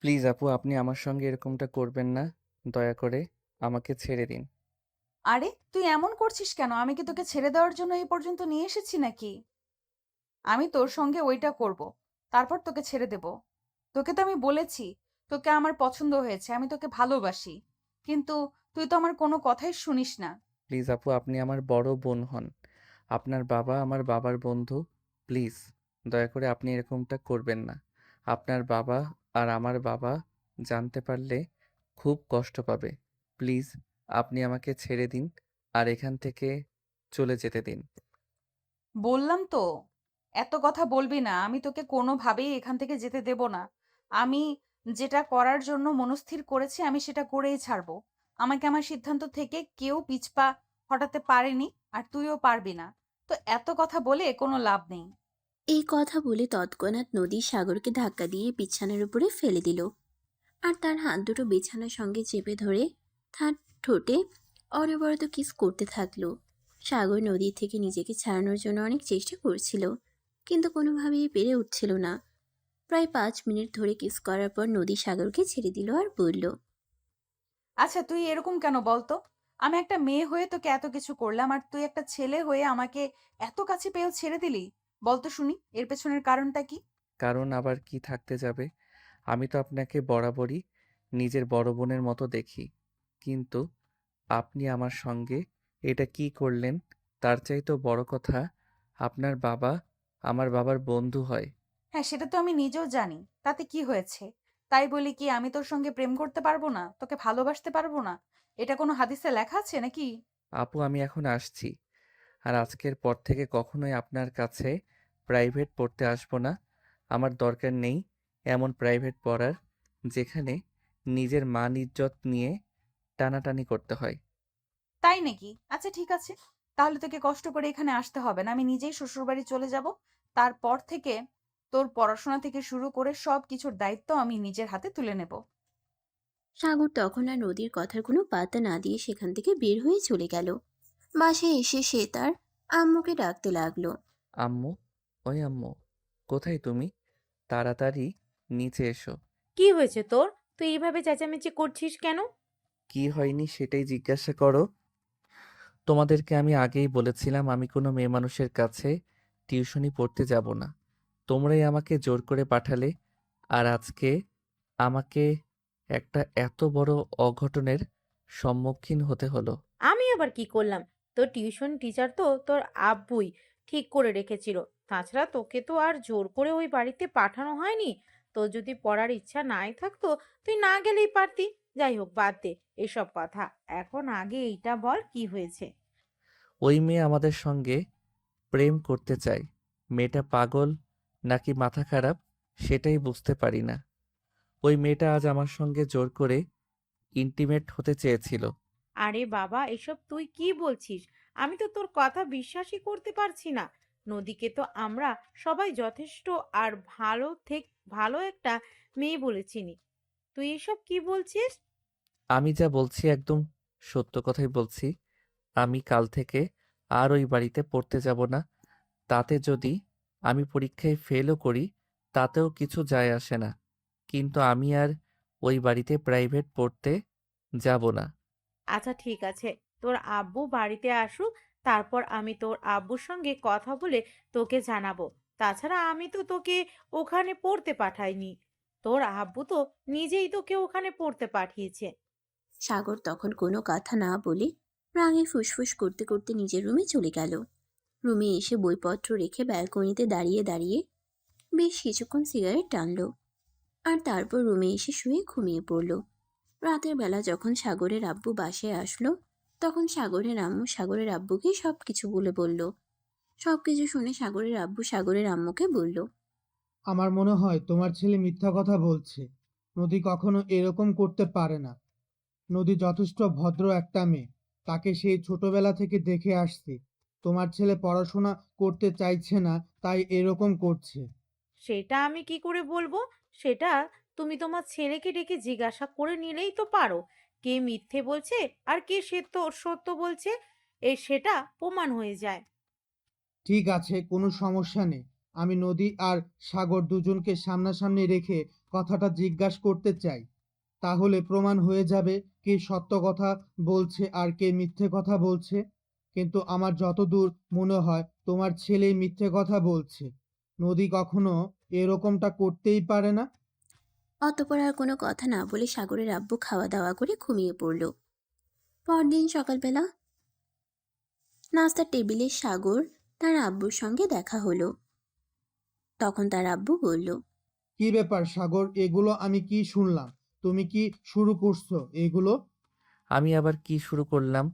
Please আপু, আপনি আমার সঙ্গে এরকমটা করবেন না। দয়া করে আমাকে ছেড়ে দিন। আরে তুই এমন করছিস কেন? আমি কি তোকে ছেড়ে দেওয়ার জন্য এই পর্যন্ত নিয়ে এসেছি নাকি? আমি তোর সঙ্গে ওইটা করব, তারপর তোকে ছেড়ে দেব। তোকে তো আমি বলেছি তোকে আমার পছন্দ হয়েছে, আমি তোকে ভালোবাসি, কিন্তু তুই তো আমার কোনো কথাই শুনিস না। প্লিজ আপু, আপনি আমার বড় বোন হন। আপনার বাবা আমার বাবার বন্ধু। প্লিজ দয়া করে আপনি এরকমটা করবেন না। আপনার বাবা আর আমার বাবা জানতে পারলে খুব কষ্ট পাবে। প্লিজ আপনি আমাকে ছেড়ে দিন আর এখান থেকে চলে যেতে দিন। বললাম তো, এত কথা বলবি না। আমি তোকে কোনোভাবেই এখান থেকে যেতে দেব না। আমি যেটা করার জন্য মনস্থির করেছি আমি সেটা করেই ছাড়বো। আমাকে আমার সিদ্ধান্ত থেকে কেউ পিছপা হটাতে পারেনি, আর তুইও পারবি না। তো এত কথা বলে কোনো লাভ নেই। এই কথা বলে তৎক্ষণাৎ নদী সাগরকে ধাক্কা দিয়ে বিছানার উপরে ফেলে দিল। আর তার হাত দুটো বিছানার সঙ্গে চেপে ধরে তার ঠোঁটে অনবরত কিস করতে থাকলো। সাগর নদীর থেকে নিজেকে ছাড়ানোর জন্য অনেক চেষ্টা করছিল, কিন্তু কোনোভাবেই পেরে উঠছিল না। প্রায় 5 মিনিট ধরে কিস করার পর নদী সাগরকে ছেড়ে দিল আর বলল, আচ্ছা তুই এরকম কেন বলতো? আমি একটা মেয়ে হয়ে তোকে এত কিছু করলাম, আর তুই একটা ছেলে হয়ে আমাকে এত কাছে পেয়েও ছেড়ে দিলি। বলতো শুনি, এর পেছনের কারণটা কি? কারণ আবার কি থাকতে যাবে? আমি তো আপনাকে বরাবরই নিজের বড় বোনের মতো দেখি। কিন্তু আপনি আমার সঙ্গে এটা কি করলেন? তার চাইতেও বড় কথা, আপনার বাবা আমার বাবার বন্ধু হয়। হ্যাঁ, সেটা তো আমি নিজেও জানি। তাতে কি হয়েছে? তাই বলি কি আমি তোর সঙ্গে প্রেম করতে পারবো না, তোকে ভালোবাসতে পারবো না? এটা কোনো হাদিসে লেখা আছে নাকি? আপু, আমি এখন আসছি। আর আজকের পর থেকে কখনোই আপনার কাছে প্রাইভেট পড়তে আসবো না। আমার দরকার নেই এমন প্রাইভেট পড়ার, যেখানে নিজের মান ইজ্জত নিয়ে টানাটানি করতে হয়। তাই নাকি? আচ্ছা ঠিক আছে, তাহলে তোকে কষ্ট করে এখানে আসতে হবে না। আমি নিজেই শ্বশুরবাড়ি চলে যাব। তারপর থেকে তোর পড়াশোনা থেকে শুরু করে সব কিছুর দায়িত্ব আমি নিজের হাতে তুলে নেব। সাগর তখন আর নদীর কথার কোনো পাত্তা না দিয়ে সেখান থেকে বের হয়ে চলে গেল। বাসায় এসে সে তার আম্মুকে ডাকতে লাগলো। আম্মু, ওই আম্মু, কোথায় তুমি? তাড়াতাড়ি নিচে এসো। কি হয়েছে তোর? তুই এইভাবে চেঁচামেচি করছিস কেন? কি হয়নি সেটাই জিজ্ঞাসা করো। তোমাদেরকে আমি আগেই বলেছিলাম আমি কোনো মেয়ে মানুষের কাছে টিউশনি পড়তে যাব না। তোমরাই আমাকে জোর করে পাঠালে। আর আজকে আমাকে একটা এত বড় অঘটনের সম্মুখীন হতে হলো। আমি আবার কি করলাম? তোর টিউশন টিচার তো তোর আব্বুই ঠিক করে রেখেছিল। তাছাড়া তোকে তো আর জোর করে ওই বাড়িতে পাঠানো হয়নি। তোর যদি পড়ার ইচ্ছা নাই থাকতো, তুই না গেলেই পারতি। যাই হোক, বাদ দে এসব কথা। এখন আগে এইটা বল, কি হয়েছে? ওই মেয়ে আমাদের সঙ্গে প্রেম করতে চায়। মেয়েটা পাগল নাকি মাথা খারাপ সেটাই বুঝতে পারি না। ওই মেয়েটা আজ আমার সঙ্গে জোর করে ইন্টিমেট হতে চেয়েছিল। আরে বাবা, এসব তুই কি বলছিস? আমি তো তোর কথা বিশ্বাসই করতে পারছি না। নদীকে তো আমরা সবাই যথেষ্ট আর ভালো একটা মেয়ে বলে চিনি। তুই এসব কি বলছিস? আমি যা বলছি একদম সত্য কথাই বলছি। আমি কাল থেকে আর ওই বাড়িতে পড়তে যাব না। তাতে যদি আমি পরীক্ষায় ফেলও করি তাতেও কিছু যায় আসে না। কিন্তু আমি আর ওই বাড়িতে প্রাইভেট পড়তে যাব না। আচ্ছা ঠিক আছে, তোর আব্বু বাড়িতে আসুক, তারপর আমি তোর আব্বুর সঙ্গে কথা বলে তোকে জানাবো। তাছাড়া আমি তো তোকে ওখানে পড়তে পাঠাইনি। তোর আব্বু তো নিজেই তোকে ওখানে পড়তে পাঠিয়েছে। সাগর তখন কোনো কথা না বলে রাগে ফুসফুস করতে করতে নিজের রুমে চলে গেল। রুমে এসে বইপত্র রেখে ব্যালকনিতে দাঁড়িয়ে দাঁড়িয়ে বেশ কিছুক্ষণ সিগারেট টানলো। আর তারপর রুমে এসে শুয়ে ঘুমিয়ে পড়ল। রাতের বেলা যখন সাগরের আব্বু বাসায় আসলো, তখন সাগরের আম্মু সাগরের আব্বুকে সবকিছু বলে বলল। সবকিছু শুনে সাগরের আব্বু সাগরের আম্মুকে বলল, আমার মনে হয় তোমার ছেলে মিথ্যা কথা বলছে। নদী কখনো এরকম করতে পারে না। নদী যথেষ্ট ভদ্র একটা মেয়ে। তাকে সেই ছোটবেলা থেকে দেখে আসছি। তোমার ছেলে পড়াশোনা করতে চাইছে না, তাই এরকম করছে। সেটা আমি কি করে বলবো? সেটা তুমি তোমার ছেলেকে ডেকে জিজ্ঞাসা করে নিলেই তো পারো। কে মিথ্যে বলছে আর কে সে তো সত্য বলছে, সেটা প্রমাণ হয়ে যায়। ঠিক আছে, কোনো সমস্যা নেই। আমি নদী আর সাগর দুজনকে সামনাসামনি রেখে কথাটা জিজ্ঞাসা করতে চাই। তাহলে প্রমাণ হয়ে যাবে কে সত্য কথা বলছে আর কে মিথ্যে কথা বলছে। কিন্তু আমার যতদূর মনে হয় তোমার ছেলেই মিথ্যে কথা বলছে। নদী কখনো এরকমটা করতেই পারে না। অতঃপর আর কোনো কথা না বলে সাগরের আব্বু খাওয়া দাওয়া করে ঘুমিয়ে পড়ল। পরদিন সকালবেলা নাস্তার টেবিলে সাগর তার আব্বুর সঙ্গে দেখা হলো। তখন তার আব্বু বলল, কি ব্যাপার সাগর, এগুলো আমি কি শুনলাম? তুমি কি শুরু করছো এগুলো? আমি আবার কি শুরু করলাম?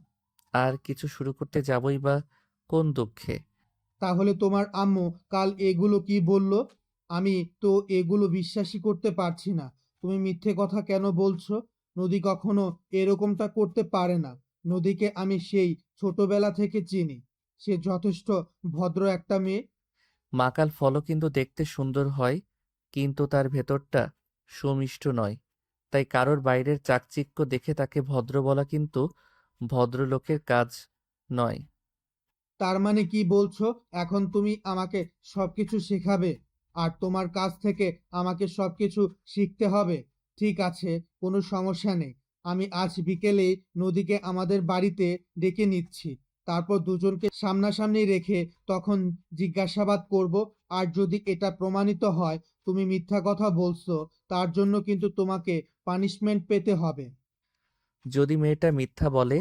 আর কিছু শুরু করতে যাবই বা কোন দুঃখে? তাহলে তোমার আম্মু কাল এগুলো কি বলল? আমি তো এগুলো বিশ্বাসই করতে পারছি না। তুমি মিথ্যে কথা কেন বলছো? নদী কখনো এরকমটা করতে পারে না। নদীকে আমি সেই ছোটবেলা থেকে চিনি। সে যথেষ্ট ভদ্র একটা মেয়ে। মাকাল ফলও কিন্তু দেখতে সুন্দর হয়, কিন্তু তার ভেতরটা সুমিষ্ট নয়। তাই কারোর বাইরের চাকচিক্য দেখে তাকে ভদ্র বলা কিন্তু ভদ্রলোকের কাজ নয়। তার মানে কি বলছো? এখন তুমি আমাকে সবকিছু শেখাবে আর তোমার কাছ থেকে আমাকে সবকিছু শিখতে হবে। ঠিক আছে, কোনো সমস্যা নেই। আমি আজ বিকেলেই নদীকে আমাদের বাড়িতে ডেকে নিচ্ছি। তারপর দুজনকে সামনাসামনি রেখে তখন জিজ্ঞাসাবাদ করব। আর যদি এটা প্রমাণিত হয় তুমি মিথ্যা কথা বলছো, তার জন্য কিন্তু তোমাকে পানিশমেন্ট পেতে হবে। যদি মেয়েটা মিথ্যা বলে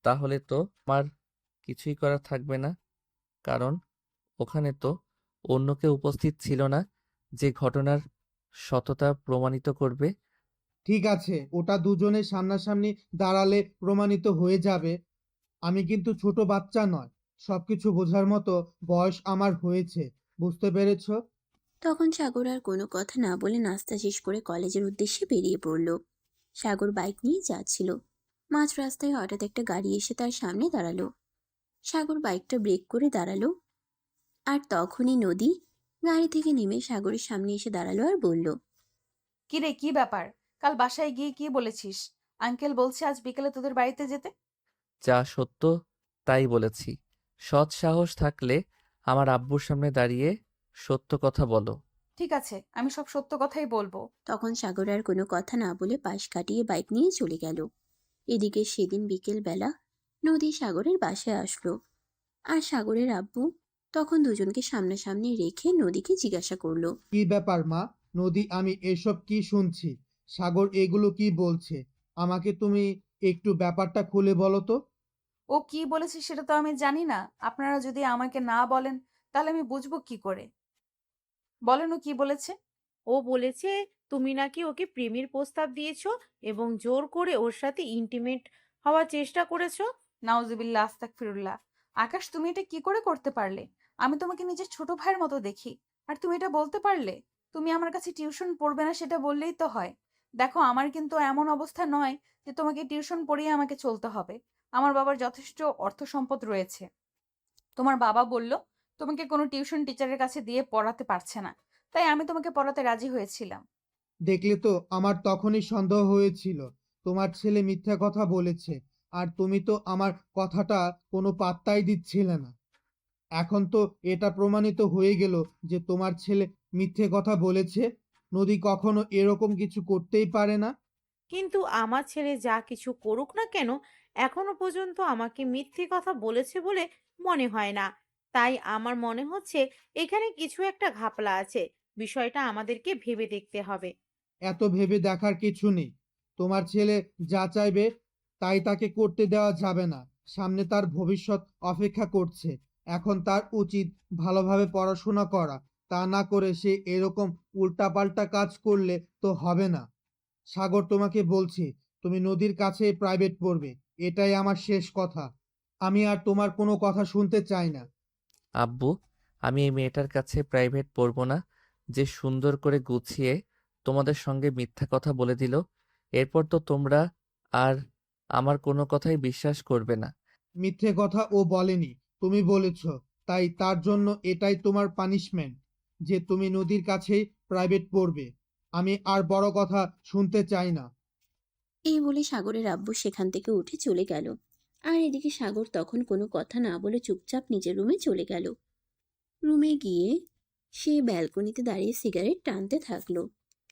তাহলে তো আমার কিছুই করার থাকবে না, কারণ ওখানে তো অন্য কেউ উপস্থিত ছিল না যে ঘটনার সততা প্রমাণিত করবে। ঠিক আছে, ওটা দুজনের সামনাসামনি দাঁড়ালে প্রমাণিত হয়ে যাবে। আমি কিন্তু ছোট বাচ্চা নয়। সবকিছু বোঝার মতো বয়স আমার হয়েছে। বুঝতে পেরেছ? তখন সাগর আর কোনো কথা না বলে নাস্তা শেষ করে কলেজের উদ্দেশ্যে বেরিয়ে পড়ল। সাগর বাইক নিয়ে যাচ্ছিল। মাঝ রাস্তায় হঠাৎ একটা গাড়ি এসে তার সামনে দাঁড়ালো। সাগর বাইকটা ব্রেক করে দাঁড়ালো। আর তখনই নদী গাড়ি থেকে নেমে সাগরের সামনে এসে দাঁড়ালো আর বলল, কি রে, কি ব্যাপার? কাল বাসায় গিয়ে কি বলেছিস? আঙ্কেল বলছে আজ বিকেলে তোদের বাড়িতে যেতে। যা সত্য তাই বলেছি। সৎ সাহস থাকলে আমার আব্বুর সামনে দাঁড়িয়ে সত্য কথা বলো। ঠিক আছে, আমি সব সত্য কথাই বলবো। তখন সাগর আর কোনো কথা না বলে পাশ কাটিয়ে বাইক নিয়ে চলে গেল। এদিকে সেদিন বিকেল বেলা নদী সাগরের বাসায় আসলো। আর সাগরের আব্বু তখন দুজনকে সামনাসামনি রেখে নদীকে জিজ্ঞাসা করলো, কি ব্যাপার মা? নদী, আমি এসব কি শুনছি? সাগর এগুলো কি বলছে? আমাকে তুমি একটু ব্যাপারটা খুলে বলো তো। ও কি বলেছে সেটা তো আমি জানি না। আপনারা যদি আমাকে না বলেন তাহলে আমি বুঝবো কি করে? বলেন ও কি বলেছে। ও বলেছে তুমি নাকি ওকে প্রেমের প্রস্তাব দিয়েছো এবং জোর করে ওর সাথে ইন্টিমেট হওয়ার চেষ্টা করেছো। নাউজুবিল্লাহ, আস্তাগফিরুল্লাহ। আকাশ, তুমি এটা কি করে করতে পারলে? আমি তোমাকে নিজের ছোট ভাইয়ের মতো দেখি, আর তুমি এটা বলতে পারলে? তুমি আমার কাছে টিউশন পড়বে না সেটা বললেই তো হয়। দেখো, আমার কিন্তু এমন অবস্থা নয় যে তোমাকে টিউশন পড়িয়ে আমাকে চলতে হবে। আমার বাবার যথেষ্ট অর্থ সম্পদ রয়েছে। তোমার বাবা বলল তোমাকে কোনো টিউশন টিচারের কাছে দিয়ে পড়াতে পারছে না, তাই আমি তোমাকে পড়াতে রাজি হয়েছিলাম। দেখলে তো, আমার তখনই সন্দেহ হয়েছিল তোমার ছেলে মিথ্যা কথা বলেছে। আর তুমি তো আমার কথাটা কোনো পাত্তাই দিচ্ছিলে না। এখন তো এটা প্রমাণিত হয়ে গেল যে তোমার ছেলে মিথ্যে কথা বলেছে। নদী কখনো এরকম কিছু করতেই পারে না। কিন্তু আমার ছেলে যা কিছু করুক না কেন, এখনো পর্যন্ত আমাকে মিথ্যে কথা বলেছে বলে মনে হয় না। তাই আমার মনে হচ্ছে এখানে কিছু একটা ঘাপলা আছে। বিষয়টা আমাদেরকে ভেবে দেখতে হবে। এত ভেবে দেখার কিছু নেই। তোমার ছেলে যা চাইবে তাই তাকে করতে দেওয়া যাবে না। সামনে তার ভবিষ্যৎ অপেক্ষা করছে। এখন তার উচিত ভালোভাবে পড়াশোনা করা। তা না করে সে এরকম উল্টাপাল্টা কাজ করলে তো হবে না। সাগর, তোমাকে বলছি, তুমি নদীর কাছে প্রাইভেট পড়বে। এটাই আমার শেষ কথা। আমি আর তোমার কোনো কথা শুনতে চাই না। আব্বু, আমি এই মেয়েটার কাছে প্রাইভেট পড়ব না, যে সুন্দর করে গুছিয়ে তোমাদের সঙ্গে মিথ্যা কথা বলে দিল। এরপর তো তোমরা আর আমার কোনো কথাই বিশ্বাস করবে না। মিথ্যে কথা ও বলেনি, তুমি বলেছ। তাই তার জন্য এটাই তোমার পানিশমেন্ট, যে তুমি নদীর কাছেই প্রাইভেট পড়বে। আমি আর বড় কথা শুনতে চাই না। এই বলে সাগরের আব্বু সেখান থেকে উঠে চলে গেল। আর এদিকে সাগর তখন কোনো কথা না বলে চুপচাপ নিজের রুমে চলে গেল। রুমে গিয়ে সে ব্যালকনিতে দাঁড়িয়ে সিগারেট টানতে থাকলো।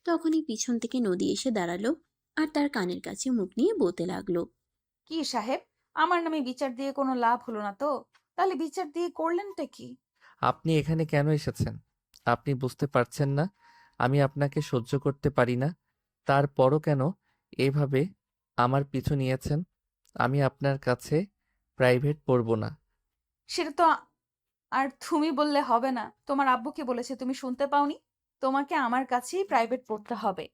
তখনই পিছন থেকে নদী এসে দাঁড়ালো আর তার কানের কাছে মুখ নিয়ে বলতে লাগলো। কি সাহেব, আমার নামে বিচার দিয়ে কোনো লাভ হলো না তো? তাহলে বিচার দিয়ে করলেনটা কি? আপনি এখানে কেন এসেছেন? আপনি বুঝতে পারছেন না আমি আপনাকে সহ্য করতে পারি না? তারপরও কেন এভাবে আমার পিছু নিয়েছেন? আমি আপনার কাছে প্রাইভেট পড়ব না। সেটা তো আর তুমি বললে হবে না। তোমার আব্বু কি বলেছে তুমি শুনতে পাওনি? তোমাকে আমার কাছেই প্রাইভেট পড়তে হবে।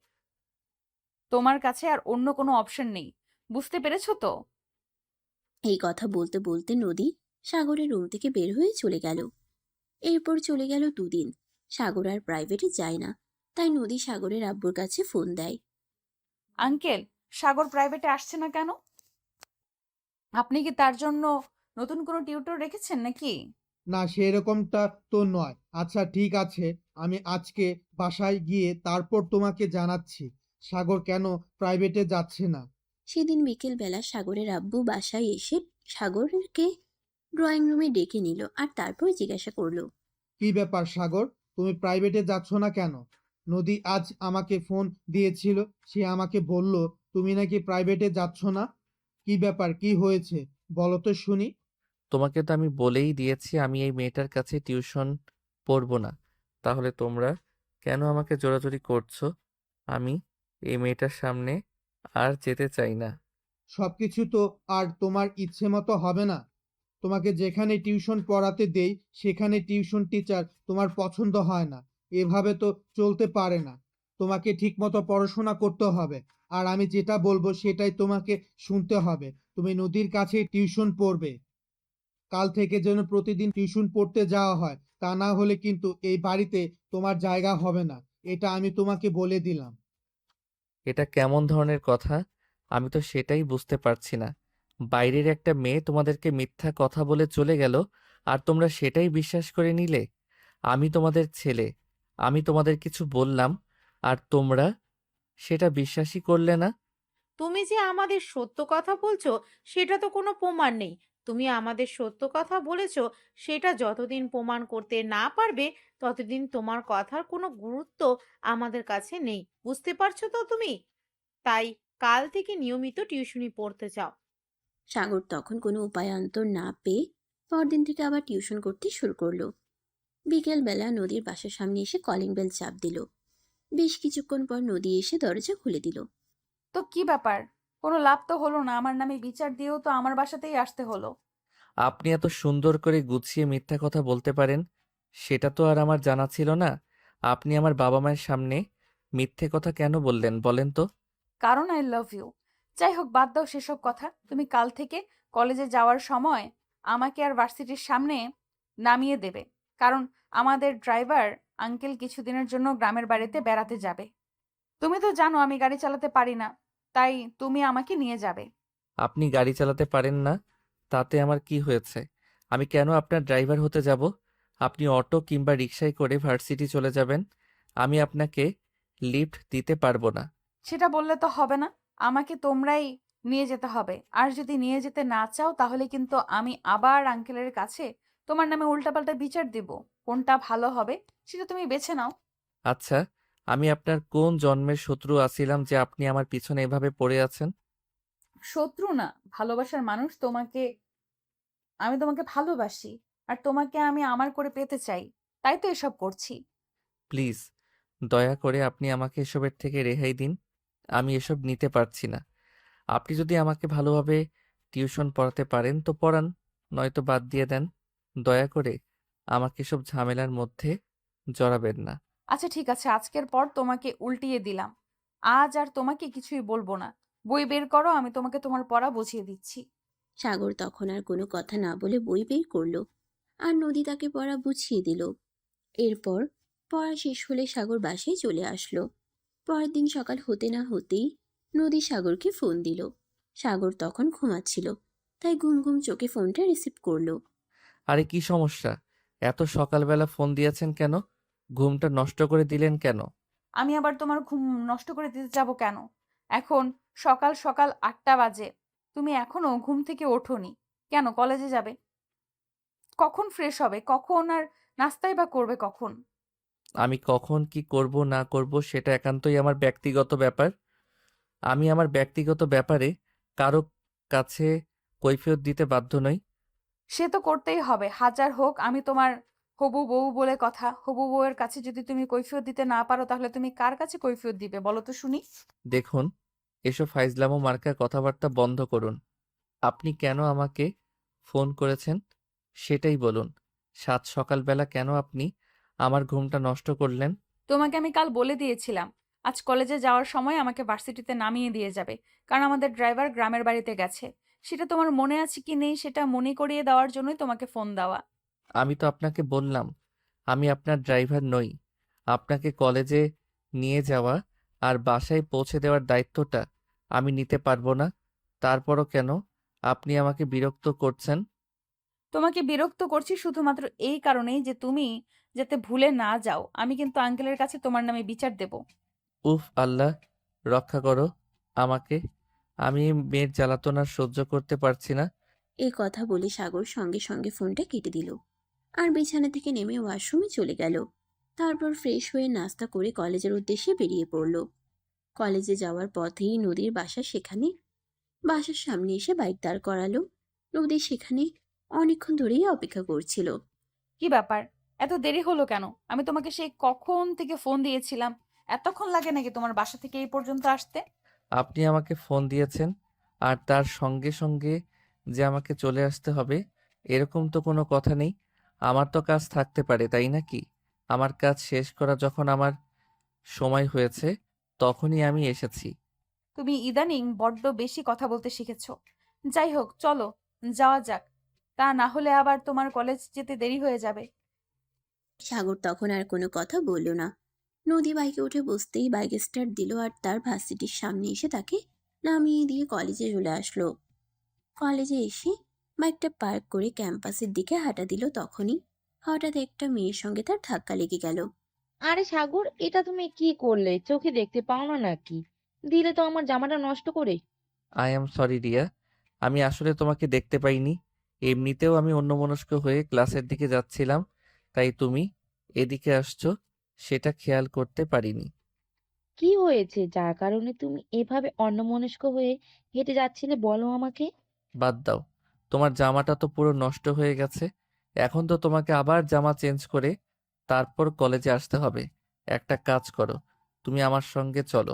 তোমার কাছে আর অন্য কোনো অপশন নেই। বুঝতে পেরেছো তো? এই কথা বলতে বলতে নদী সাগরের রুম থেকে বের হয়ে চলে গেল। এরপর চলে গেল 2 দিন। সাগর আর প্রাইভেটে যায় না। তাই নদী সাগরের আব্বুর কাছে ফোন দেয়। আঙ্কেল, সাগর প্রাইভেটে আসছে না কেন? আপনি কি তার জন্য নতুন কোনো টিউটর রেখেছেন নাকি? না, সেরকমটা তো নয়। আচ্ছা ঠিক আছে, আমি আজকে বাসায় গিয়ে তারপর তোমাকে জানাচ্ছি সাগর কেন প্রাইভেটে যাচ্ছে না। সেদিন বিকেল বেলা সাগরের আব্বু বাসায় এসে সাগরকে ড্রয়িং রুমে ডেকে নিল আর তারপর জিজ্ঞাসা করলো। কি ব্যাপার সাগর, তুমি প্রাইভেটে যাচ্ছ না কেন? নদী আজ আমাকে ফোন দিয়েছিল, সে আমাকে বলল তুমি নাকি প্রাইভেটে যাচ্ছ না। কি ব্যাপার, কি হয়েছে বলো তো শুনি। তোমাকে তো আমি বলেই দিয়েছি আমি এই মেয়েটার কাছে টিউশন পড়ব না। তাহলে তোমরা কেন আমাকে জোরাজুরি করছো? আমি এই মেয়েটার সামনে আর যেতে চাই না। সবকিছু তো আর তোমার ইচ্ছে মতো হবে না। তোমাকে যেখানে টিউশন পড়াতে দেই সেখানে টিউশন টিচার তোমার পছন্দ হয় না। এভাবে তো চলতে পারে না। তোমাকে ঠিকমতো পড়াশোনা করতে হবে। আর আমি যেটা বলবো সেটাই তোমাকে শুনতে হবে। তুমি নদীর কাছে টিউশন পড়বে। কাল থেকে যেন প্রতিদিন টিউশন পড়তে যাওয়া হয়। তা না হলে কিন্তু এই বাড়িতে তোমার জায়গা হবে না। এটা আমি তোমাকে বলে দিলাম। এটা কেমন ধরনের কথা? আমি তো সেটাই বুঝতে পারছি না। বাইরের একটা মেয়ে তোমাদেরকে মিথ্যা কথা বলে চলে গেল, আর তোমরা সেটাই বিশ্বাস করে নিলে? আমি তোমাদের ছেলে, আমি তোমাদের কিছু বললাম, আর তোমরা সেটা বিশ্বাসই করলে না। তুমি যে আমাদের সত্য কথা বলছো সেটা তো কোনো প্রমাণ নেই। তুমি আমাদের সত্য কথা বলেছো সেটা যতদিন প্রমাণ করতে না পারবে ততদিন তোমার কথার কোনো গুরুত্ব আমাদের কাছে নেই। বুঝতে পারছো তো তুমি? তাই কাল থেকে নিয়মিত টিউশনি পড়তে চাও। সাগর তখন কোনো উপায়ান্তর না পেয়ে পরদিন থেকে আবার টিউশন করতে শুরু করলো। বিকেল বেলা নদীর বাসার সামনে এসে কলিং বেল চাপ দিল। বেশ কিছুক্ষণ পর নদী এসে দরজা খুলে দিল। তো কি ব্যাপার? কোনো লাভ তো হলো না। আমার নামে বিচার দিয়েও তো আমার বাসাতেই আসতে হলো। আপনি এত সুন্দর করে গুছিয়ে মিথ্যা কথা বলতে পারেন, সেটা তো আর আমার জানা ছিল না। আপনি আমার বাবা মায়ের সামনে মিথ্যে কথা কেন বললেন বলেন তো? কারণ আই লাভ ইউ। যাই হোক, বাদ দাও সেসব কথা। তুমি কাল থেকে কলেজে যাওয়ার সময় আমাকে আর ভার্সিটির সামনে নামিয়ে দেবে। কারণ আমাদের ড্রাইভার আঙ্কেল কিছুদিনের জন্য গ্রামের বাড়িতে বেড়াতে যাবে। তুমি তো জানো আমি গাড়ি চালাতে পারি না। তাই তুমি আমাকে নিয়ে যাবে। আপনি গাড়ি চালাতে পারেন না, তাতে আমার কি হয়েছে? আমি কেন আপনার ড্রাইভার হতে যাব? আপনি অটো কিংবা রিকশায় করে ভার্সিটি চলে যাবেন। আমি আপনাকে লিফট দিতে পারবো না। সেটা বললে তো হবে না। আমাকে তোমরাই নিয়ে যেতে হবে। আর যদি নিয়ে যেতে না চাও তাহলে কিন্তু আমি আবার আঙ্কেলের কাছে তোমার নামে উল্টাপাল্টা বিচার দিব। কোনটা ভালো হবে সেটা তুমি বেছে নাও। আচ্ছা, আমি আপনার কোন জন্মের শত্রু আছিলাম যে আপনি আমার পিছনে এভাবে পড়ে আছেন? শত্রু না, ভালোবাসার মানুষ। আমি তোমাকে ভালোবাসি। আর তোমাকে আমি আমার করে পেতে চাই। তাই তো এসব করছি। প্লিজ, দয়া করে আপনি আমাকে এসবের থেকে রেহাই দিন। আমি এসব নিতে পারছি না। আপনি যদি আমাকে ভালোভাবে টিউশন পড়াতে পারেন তো পড়ান, নয়তো বাদ দিয়ে দেন। দয়া করে আমাকে সব ঝামেলার মধ্যে জড়াবেন না। আচ্ছা ঠিক আছে, আজকের পর তোমাকে উল্টিয়ে দিলাম। আজ আর তোমাকে কিছুই বলবো না। বই বের করো, আমি তোমাকে তোমার পড়া বুঝিয়ে দিচ্ছি। সাগর তখন আর কোনো কথা না বলে বই বের করলো আর নদী তাকে পড়া বুঝিয়ে দিল। এরপর পড়া শেষ হলে সাগর বাসায় চলে আসলো। পরের দিন সকাল হতে না হতেই নদী সাগরকে ফোন দিল। সাগর তখন ঘুমাচ্ছিল, তাই ঘুম ঘুম চোখে ফোনটা রিসিভ করলো। আরে কি সমস্যা? এত সকালবেলা ফোন দিয়েছেন কেন? ঘুমটা নষ্ট করে দিলেন কেন? আমি আবার তোমার ঘুম নষ্ট করে দিতে যাব কেন? এখন সকাল সকাল ৮টা বাজে। তুমি এখনো ঘুম থেকে ওঠোনি। কেন কলেজে যাবে? কখন ফ্রেশ হবে? কখন আর নাস্তাই বা করবে কখন? আমি কখন কি করব না করব সেটা একান্তই আমার ব্যক্তিগত ব্যাপার। আমি আমার ব্যক্তিগত ব্যাপারে কারো কাছে কৈফিয়ত দিতে বাধ্য নই। সে তো করতেই হবে, হাজার হোক আমি তোমার হবু বউ বলে কথা। হবু বউয়ের কাছে যদি তুমি কৈফিয়ত দিতে না পারো, তাহলে তুমি কার কাছে কৈফিয়ত দিবে বলো তো শুনি? দেখুন, এসব ফাইজলামো মার্কা কথাবার্তা বন্ধ করুন। আপনি কেন আমাকে ফোন করেছেন সেটাই বলুন। সাত সকালবেলা কেন আপনি আমার ঘুমটা নষ্ট করলেন? তোমাকে আমি কাল বলে দিয়েছিলাম আজ কলেজে যাওয়ার সময় আমাকে ভার্সিটিতে নামিয়ে দিয়ে যাবে, কারণ আমাদের ড্রাইভার গ্রামের বাড়িতে গেছে। সেটা তোমার মনে আছে কি নেই, সেটা মনে করিয়ে দেওয়ার জন্যই তোমাকে ফোন দেওয়া। আমি তো আপনাকে বললাম আমি আপনার ড্রাইভার নই। আপনাকে কলেজে নিয়ে যাওয়া আর বাসায় পৌঁছে দেওয়ার দায়িত্বটা আমি নিতে পারবো না। তারপরও কেন আপনি আমাকে বিরক্ত করছেন? তোমাকে বিরক্ত করছি শুধুমাত্র এই কারণেই যে তুমি যাতে ভুলে না যাও। আমি কিন্তু আঙ্কেলের কাছে তোমার নামে বিচার দেব। উফ আল্লাহ, রক্ষা করো আমাকে। আমি এই মেয়ের জ্বালাতন আর সহ্য করতে পারছি না। এই কথা বলে সাগর সঙ্গে সঙ্গে ফোনটা কেটে দিল আর বিছানা থেকে নেমে ওয়াশরুমে চলে গেল। তারপর ফ্রেশ হয়ে নাস্তা করে কলেজের উদ্দেশ্যে বেরিয়ে পড়ল। কলেজে যাওয়ার পথেই নদীর বাসা সেখানে। বাসার সামনে এসে বাইক দাঁড় করালো। নদী সেখানে অনেকক্ষণ ধরেই অপেক্ষা করছিল। কি ব্যাপার, এত দেরি হলো কেন? আমি তোমাকে সেই কখন থেকে ফোন দিয়েছিলাম। এতক্ষণ লাগে নাকি তোমার বাসা থেকে এই পর্যন্ত আসতে? আপনি আমাকে ফোন দিয়েছেন আর তার সঙ্গে সঙ্গে যে আমাকে চলে আসতে হবে এরকম তো কোনো কথা নেই। আমার তো কাজ থাকতে পারে, তাই নাকি? আমার কাজ শেষ করা যখন আমার সময় হয়েছে তখনই আমি এসেছি। তুমি ইদানিং বড্ড বেশি কথা বলতে শিখেছো। যাই হোক, চলো যাওয়া যাক। তা না হলে আবার তোমার কলেজ যেতে দেরি হয়ে যাবে। সাগর তখন আর কোনো কথা বলল না। নদী বাইকে উঠে বসতেই বাইক স্টার্ট দিল আর তার ভার্সিটির সামনে এসে তাকে নামিয়ে দিয়ে কলেজে চলে আসলো। কলেজে এসে বাইকটা পার্ক করে ক্যাম্পাসের দিকে হাঁটা দিল, তখনই হঠাৎ একটা মেয়ের সঙ্গে তার ধাক্কা লেগে গেল। আরে সাগর, এটা তুমি কি করলে? চোখে দেখতে পাও না নাকি? দিলে তো আমার জামাটা নষ্ট করে। আই অ্যাম সরি রিয়া, আমি আসলে তোমাকে দেখতে পাইনি। এমনিতেও আমি অন্যমনস্ক হয়ে ক্লাসের দিকে যাচ্ছিলাম, তাই তুমি এদিকে আসছো সেটা খেয়াল করতে পারিনি। কি হয়েছে যার কারণে তুমি এভাবে অন্যমনস্ক হয়ে হেঁটে যাচ্ছিলে বলো আমাকে। বাদ দাও, তোমার জামাটা তো পুরো নষ্ট হয়ে গেছে। এখন তো তোমাকে আবার জামা চেঞ্জ করে তারপর কলেজে আসতে হবে। একটা কাজ করো, তুমি আমার সঙ্গে চলো।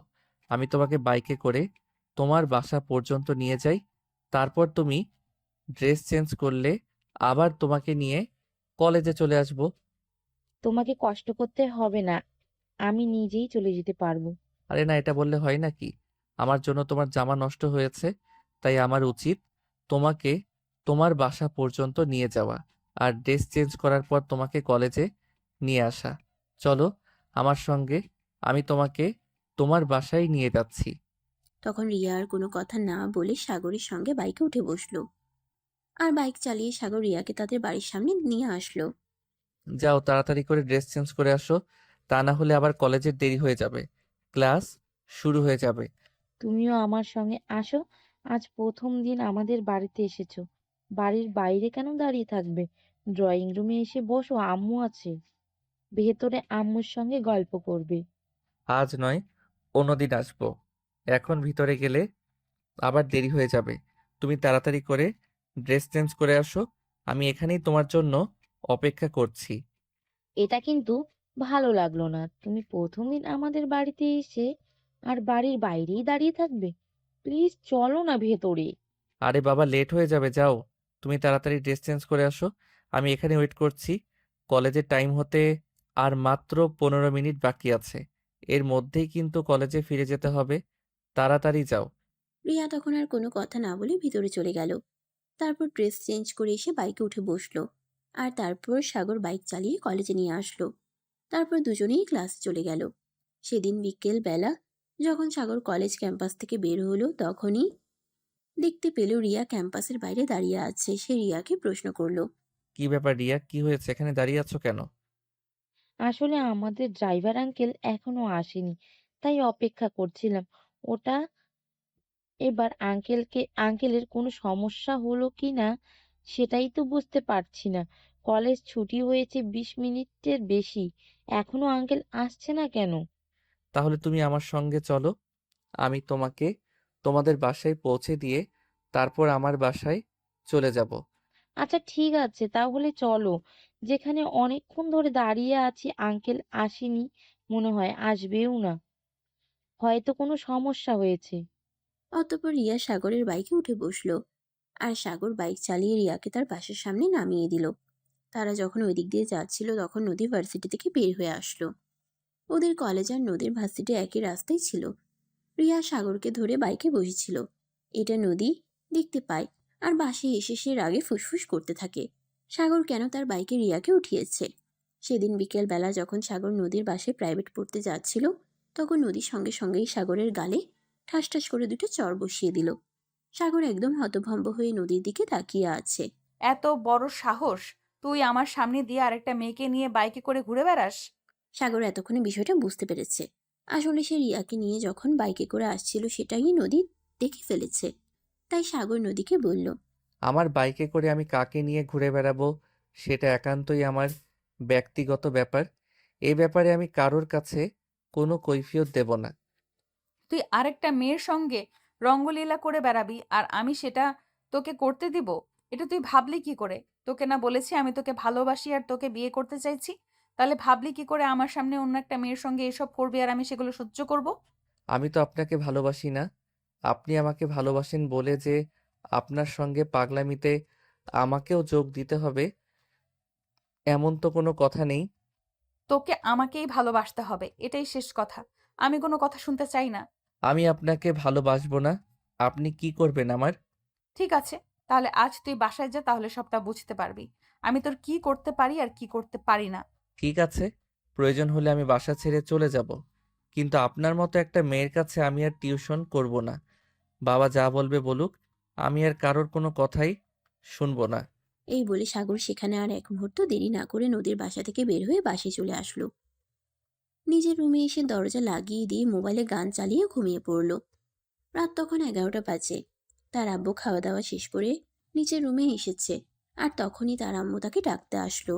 আমি তোমাকে বাইকে করে তোমার বাসা পর্যন্ত নিয়ে যাই। তারপর তুমি ড্রেস চেঞ্জ করলে আবার তোমাকে নিয়ে কলেজে চলে আসবো। তোমাকে কষ্ট করতে হবে না, আমি নিজেই চলে যেতে পারবো। আরে না, এটা বললে হয় নাকি? আমার জন্য তোমার জামা নষ্ট হয়েছে, তাই আমার উচিত তোমাকে তোমার বাসা পর্যন্ত নিয়ে যাওয়া আর ড্রেস চেঞ্জ করার পর তোমাকে কলেজে নিয়ে আসা। চলো আমার সঙ্গে, আমি তোমাকে তোমার বাসায় নিয়ে যাচ্ছি। তখন রিয়া আর কোনো কথা না বলে সাগরের সঙ্গে বাইকে উঠে বসলো আর বাইক চালিয়ে সাগর রিয়াকে তাদের বাড়ির সামনে নিয়ে আসলো। যাও তাড়াতাড়ি করে ড্রেস চেঞ্জ করে আসো, তা না হলে আবার কলেজের দেরি হয়ে যাবে, ক্লাস শুরু হয়ে যাবে। তুমিও আমার সঙ্গে আসো। আজ প্রথম দিন আমাদের বাড়িতে এসেছো, বাড়ির বাইরে কেন দাঁড়িয়ে থাকবে? ড্রয়িং রুমে এসে বসো, আম্মু আছে ভেতরে, আম্মুর সঙ্গে গল্প করবে। আজ নয়, অন্যদিন আসবো। এখন ভিতরে গেলে আবার দেরি হয়ে যাবে। তুমি তাড়াতাড়ি করে ড্রেস চেঞ্জ করে আসো, আমি এখানেই তোমার জন্য অপেক্ষা করছি। এটা কিন্তু ভালো লাগলো না, তুমি প্রথম দিন আমাদের বাড়িতে এসে আর বাড়ির বাইরেই দাঁড়িয়ে থাকবে। প্লিজ চলো না ভেতরে। আরে বাবা, লেট হয়ে যাবে, যাও। তুমি তাড়াতাড়ি ড্রেস চেঞ্জ করে আসো, আমি এখানে ওয়েট করছি। কলেজের টাইম হতে আর মাত্র 15 মিনিট বাকি আছে। এর মধ্যেই কিন্তু কলেজে ফিরে যেতে হবে, তাড়াতাড়ি যাও। রিয়া তখন আর কোনো কথা না বলে ভিতরে চলে গেল। তারপর ড্রেস চেঞ্জ করে এসে বাইকে উঠে বসলো আর তারপর সাগর বাইক চালিয়ে কলেজে নিয়ে আসলো। তারপর দুজনেই ক্লাসে চলে গেল। সেদিন বিকেল বেলা যখন সাগর কলেজ ক্যাম্পাস থেকে বের হলো, তখনই দেখতে পেল রিয়া ক্যাম্পাসের বাইরে দাঁড়িয়ে আছে। সে রিয়াকে প্রশ্ন করলো। কি ব্যাপার রিয়া, কি হয়েছে, এখানে দাঁড়িয়ে আছো কেন? আসলে আমাদের ড্রাইভার আঙ্কেল এখনো আসেনি, তাই অপেক্ষা করছিলাম। ওটা এবার আঙ্কেলের কোনো সমস্যা হলো কি না সেটাই তো বুঝতে পারছি না। কলেজ ছুটি হয়েছে 20 মিনিটের বেশি, এখনো আঙ্কেল আসছে না কেন? তাহলে তুমি আমার সঙ্গে চলো, আমি তোমাকে তোমাদের বাসায় পৌঁছে দিয়ে তারপর আমার বাসায় চলে যাব। আচ্ছা ঠিক আছে, তাহলে চলো। যেখানে অনেকক্ষণ ধরে দাঁড়িয়ে আছি, আঙ্কেল আসেনি, মনে হয় আসবেও না। হয়তো কোনো সমস্যা হয়েছে। অতঃপর রিয়া সাগরের বাইকে উঠে বসলো, আর সাগর বাইক চালিয়ে রিয়াকে তার বাসার সামনে নামিয়ে দিল। তারা যখন ওই দিক দিয়ে যাচ্ছিল তখন নদী ভার্সিটি থেকে বের হয়ে আসলো। ওদের কলেজ আর নদীর ভার্সিটি একই রাস্তায় ছিল। রিয়া সাগরকে ধরে বাইকে বসেছিল। এটা নদী দেখতে পায়, আর বাসে এসে সে রাগে ফুসফুস করতে থাকে সাগর কেন তার বাইকে রিয়াকে উঠিয়েছে। সেদিন বিকেল বেলা যখন সাগর নদীর বাসে প্রাইভেট পড়তে যাচ্ছিল, তখন নদীর সঙ্গে সঙ্গেই সাগরের গালে ঠাস ঠাস করে দুটো চড় বসিয়ে দিল। সাগর একদম হতভম্ব হয়ে নদীর দিকে তাকিয়ে আছে। এত বড় সাহস! তুই আমার সামনে দিয়ে আরেকটা মেয়েকে নিয়ে বাইকে করে ঘুরে বেড়াস? সাগর এতক্ষণে বিষয়টা বুঝতে পেরেছে। আসলে সে রিয়াকে নিয়ে যখন বাইকে করে আসছিল সেটাই নদী দেখে ফেলেছে। তাই সাগর নদীকে বলল, আমার বাইকে করে আমি কাকে নিয়ে ঘুরে বেড়াবো সেটা একান্তই আমার ব্যক্তিগত ব্যাপার। এই ব্যাপারে আমি কারোর কাছে কোনো কৈফিয়ত দেব না। তুই আরেকটা মেয়ের সঙ্গে রঙ্গলীলা করে বেড়াবি আর আমি সেটা তোকে করতে দিব? এটা তুই ভাবলি কি করে? তোকে না বলেছি আমি তোকে ভালোবাসি আর তোকে বিয়ে করতে চাইছি? তাহলে ভাবলি কি করে আমার সামনে অন্য একটা মেয়ের সঙ্গে এসব করবি আর আমি সেগুলো সহ্য করব? আমি তো আপনাকে ভালোবাসি না। আপনি আমাকে ভালোবাসেন বলে যে আপনার সঙ্গে পাগলামিতে আমাকেও যোগ দিতে হবে এমন তো কোনো কথা নেই। তোকে আমাকেই ভালোবাসতে হবে, এটাই শেষ কথা। আমি কোনো কথা শুনতে চাই না। আমি আপনাকে ভালোবাসবো না। আপনি কি করবেন আমার? ঠিক আছে, তাহলে আজ তুই বাসায় যা, তাহলে সবটা বুঝতে পারবি আমি তোর কি করতে পারি আর কি করতে পারি না। ঠিক আছে, প্রয়োজন হলে আমি বাসা ছেড়ে চলে যাব। কিন্তু আপনার মতো একটা মেয়ের কাছে আমি আর টিউশন করব না। বাবা যা বলবে বলুক, আমি আর কারোর কোনো কথাই শুনবো না। এই বলে সাগর সেখানে আর এক মুহূর্ত দেরি না করে নদীর বাসা থেকে বের হয়ে বাসে চলে আসলো। নিজের রুমে এসে দরজা লাগিয়ে দিয়ে মোবাইলে গান চালিয়ে ঘুমিয়ে পড়ল। রাত তখন 11টা বাজে। তার আব্বু খাওয়া দাওয়া শেষ করে নিচের রুমে এসেছে, আর তখনই তার আম্মু তাকে ডাকতে আসলো।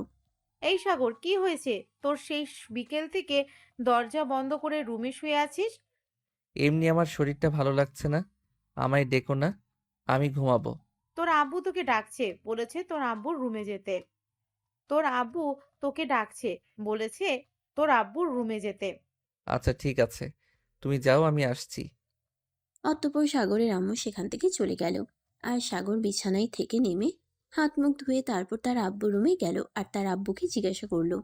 এই সাগর, কি হয়েছে তোর? সেই বিকেল থেকে দরজা বন্ধ করে রুমে শুয়ে আছিস। এমনি আমার শরীরটা ভালো লাগছে না, আমায় ডেকো না, আমি ঘুমাবো। তোর আব্বু তোকে ডাকছে, বলেছে তোর আব্বুর রুমে যেতে। তোর আব্বু তোকে ডাকছে, বলেছে তোর আব্বুর রুমে যেতে। আচ্ছা ঠিক আছে, তুমি যাও, আমি আসছি। অতঃপর সাগরের আম্মু সেখান থেকে চলে গেল, আর সাগর বিছানায় থেকে নেমে হাত মুখ ধুয়ে তারপর তার আব্বুর রুমে গেল আর তার আব্বুকে জিজ্ঞাসা করলো।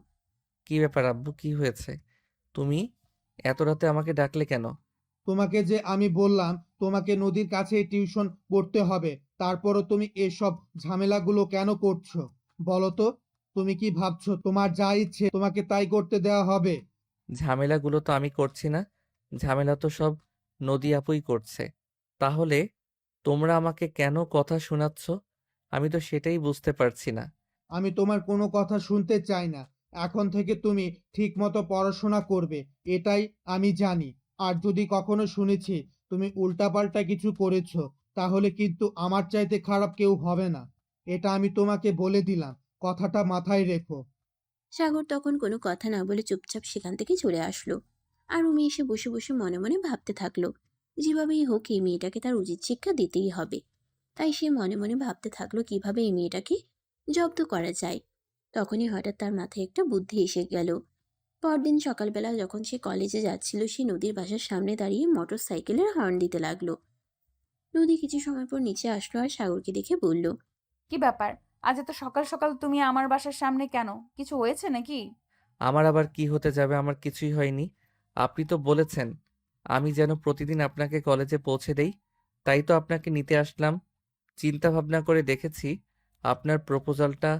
কি ব্যাপার আব্বু, কি হয়েছে? তুমি এত রাতে আমাকে ডাকলে কেন? তোমাকে যে আমি বললাম তোমাকে নদীর কাছে টিউশন পড়তে হবে, তারপরও তুমি এসব ঝামেলাগুলো কেন করছো? বলো তো, তুমি কি ভাবছো তোমার যা ইচ্ছে তোমাকে তাই করতে দেওয়া হবে? ঝামেলাগুলো তো আমি করছি না, ঝামেলা তো সব নদী আপুই করছে। তাহলে তোমরা আমাকে কেন কথা শোনাচ্ছ? আমি তো সেটাই বুঝতে পারছি না। আমি তোমার কোনো কথা শুনতে চাই না। এখন থেকে তুমি ঠিকমতো পড়াশোনা করবে, এটাই আমি জানি। আর যদি কখনো শুনেছি তুমি উল্টাপাল্টা কিছু করেছো, তাহলে কিন্তু আমার চাইতে খারাপ কেউ হবে না। এটা আমি তোমাকে বলে দিলাম, কথাটা মাথায় রেখো। সাগর তখন কোনো কথা না বলে চুপচাপ সেখান থেকে চলে আসলো, আর রুমে এসে বসে বসে মনে মনে ভাবতে থাকলো, যেভাবেই হোক এই মেয়েটাকে তার উচিত শিক্ষা দিতেই হবে। তাই সে মনে মনে ভাবতে থাকলো কিভাবে এই মেয়েটাকে জব্দ করা যায়। তখনই হঠাৎ তার মাথায় একটা বুদ্ধি এসে গেল। পরদিন সকালবেলা যখন সে কলেজে যাচ্ছিল, সে নদীর বাসার সামনে দাঁড়িয়ে মোটর সাইকেলের হর্ন দিতে লাগলো। নদী কিছু সময় পর নিচে আসলো আর সাগরকে দেখে বলল, কি ব্যাপার? আজ এত সকাল সকাল তুমি আমার বাসার সামনে কেন? কিছু হয়েছে নাকি? আমার আবার কি হতে যাবে, আমার কিছুই হয়নি। আপনি তো বলেছেন আমি যেন প্রতিদিন আপনাকে কলেজে পৌঁছে দেই, তাই তো আপনাকে নিতে আসলাম। চিন্তা ভাবনা করে দেখেছি আপনার প্রপোজালটা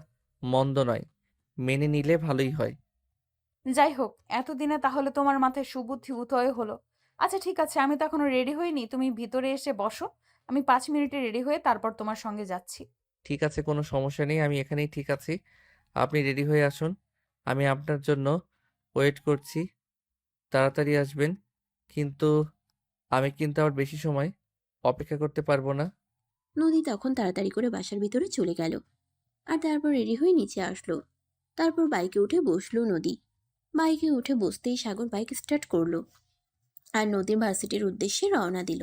মন্দ নয়, মেনে নিলে ভালোই হয়। যাই হোক, এতদিনে তাহলে তোমার মাথায় সুবুদ্ধি উদয় হলো। আচ্ছা ঠিক আছে, আমি তো এখনো রেডি হইনি, তুমি ভিতরে এসে বসো। আমি 5 মিনিটে রেডি হয়ে তারপর তোমার সঙ্গে যাচ্ছি। ঠিক আছে, কোনো সমস্যা নেই, আমি এখানেই ঠিক আছি। আপনি রেডি হয়ে আসুন, আমি আপনার জন্য ওয়েট করছি। তাড়াতাড়ি আসবেন, কিন্তু আমি কিন্তু আর বেশি সময় অপেক্ষা করতে পারবো না। নদী তখন তাড়াতাড়ি করে বাসার ভিতরে চলে গেল। আর তারপর রেডি হয়ে নিচে আসলো। তারপর বাইকে উঠে বসলো নদী। বাইকে উঠে বসতেই সাগর বাইক স্টার্ট করলো আর নদীর ভার্সিটির উদ্দেশ্যে রওনা দিল।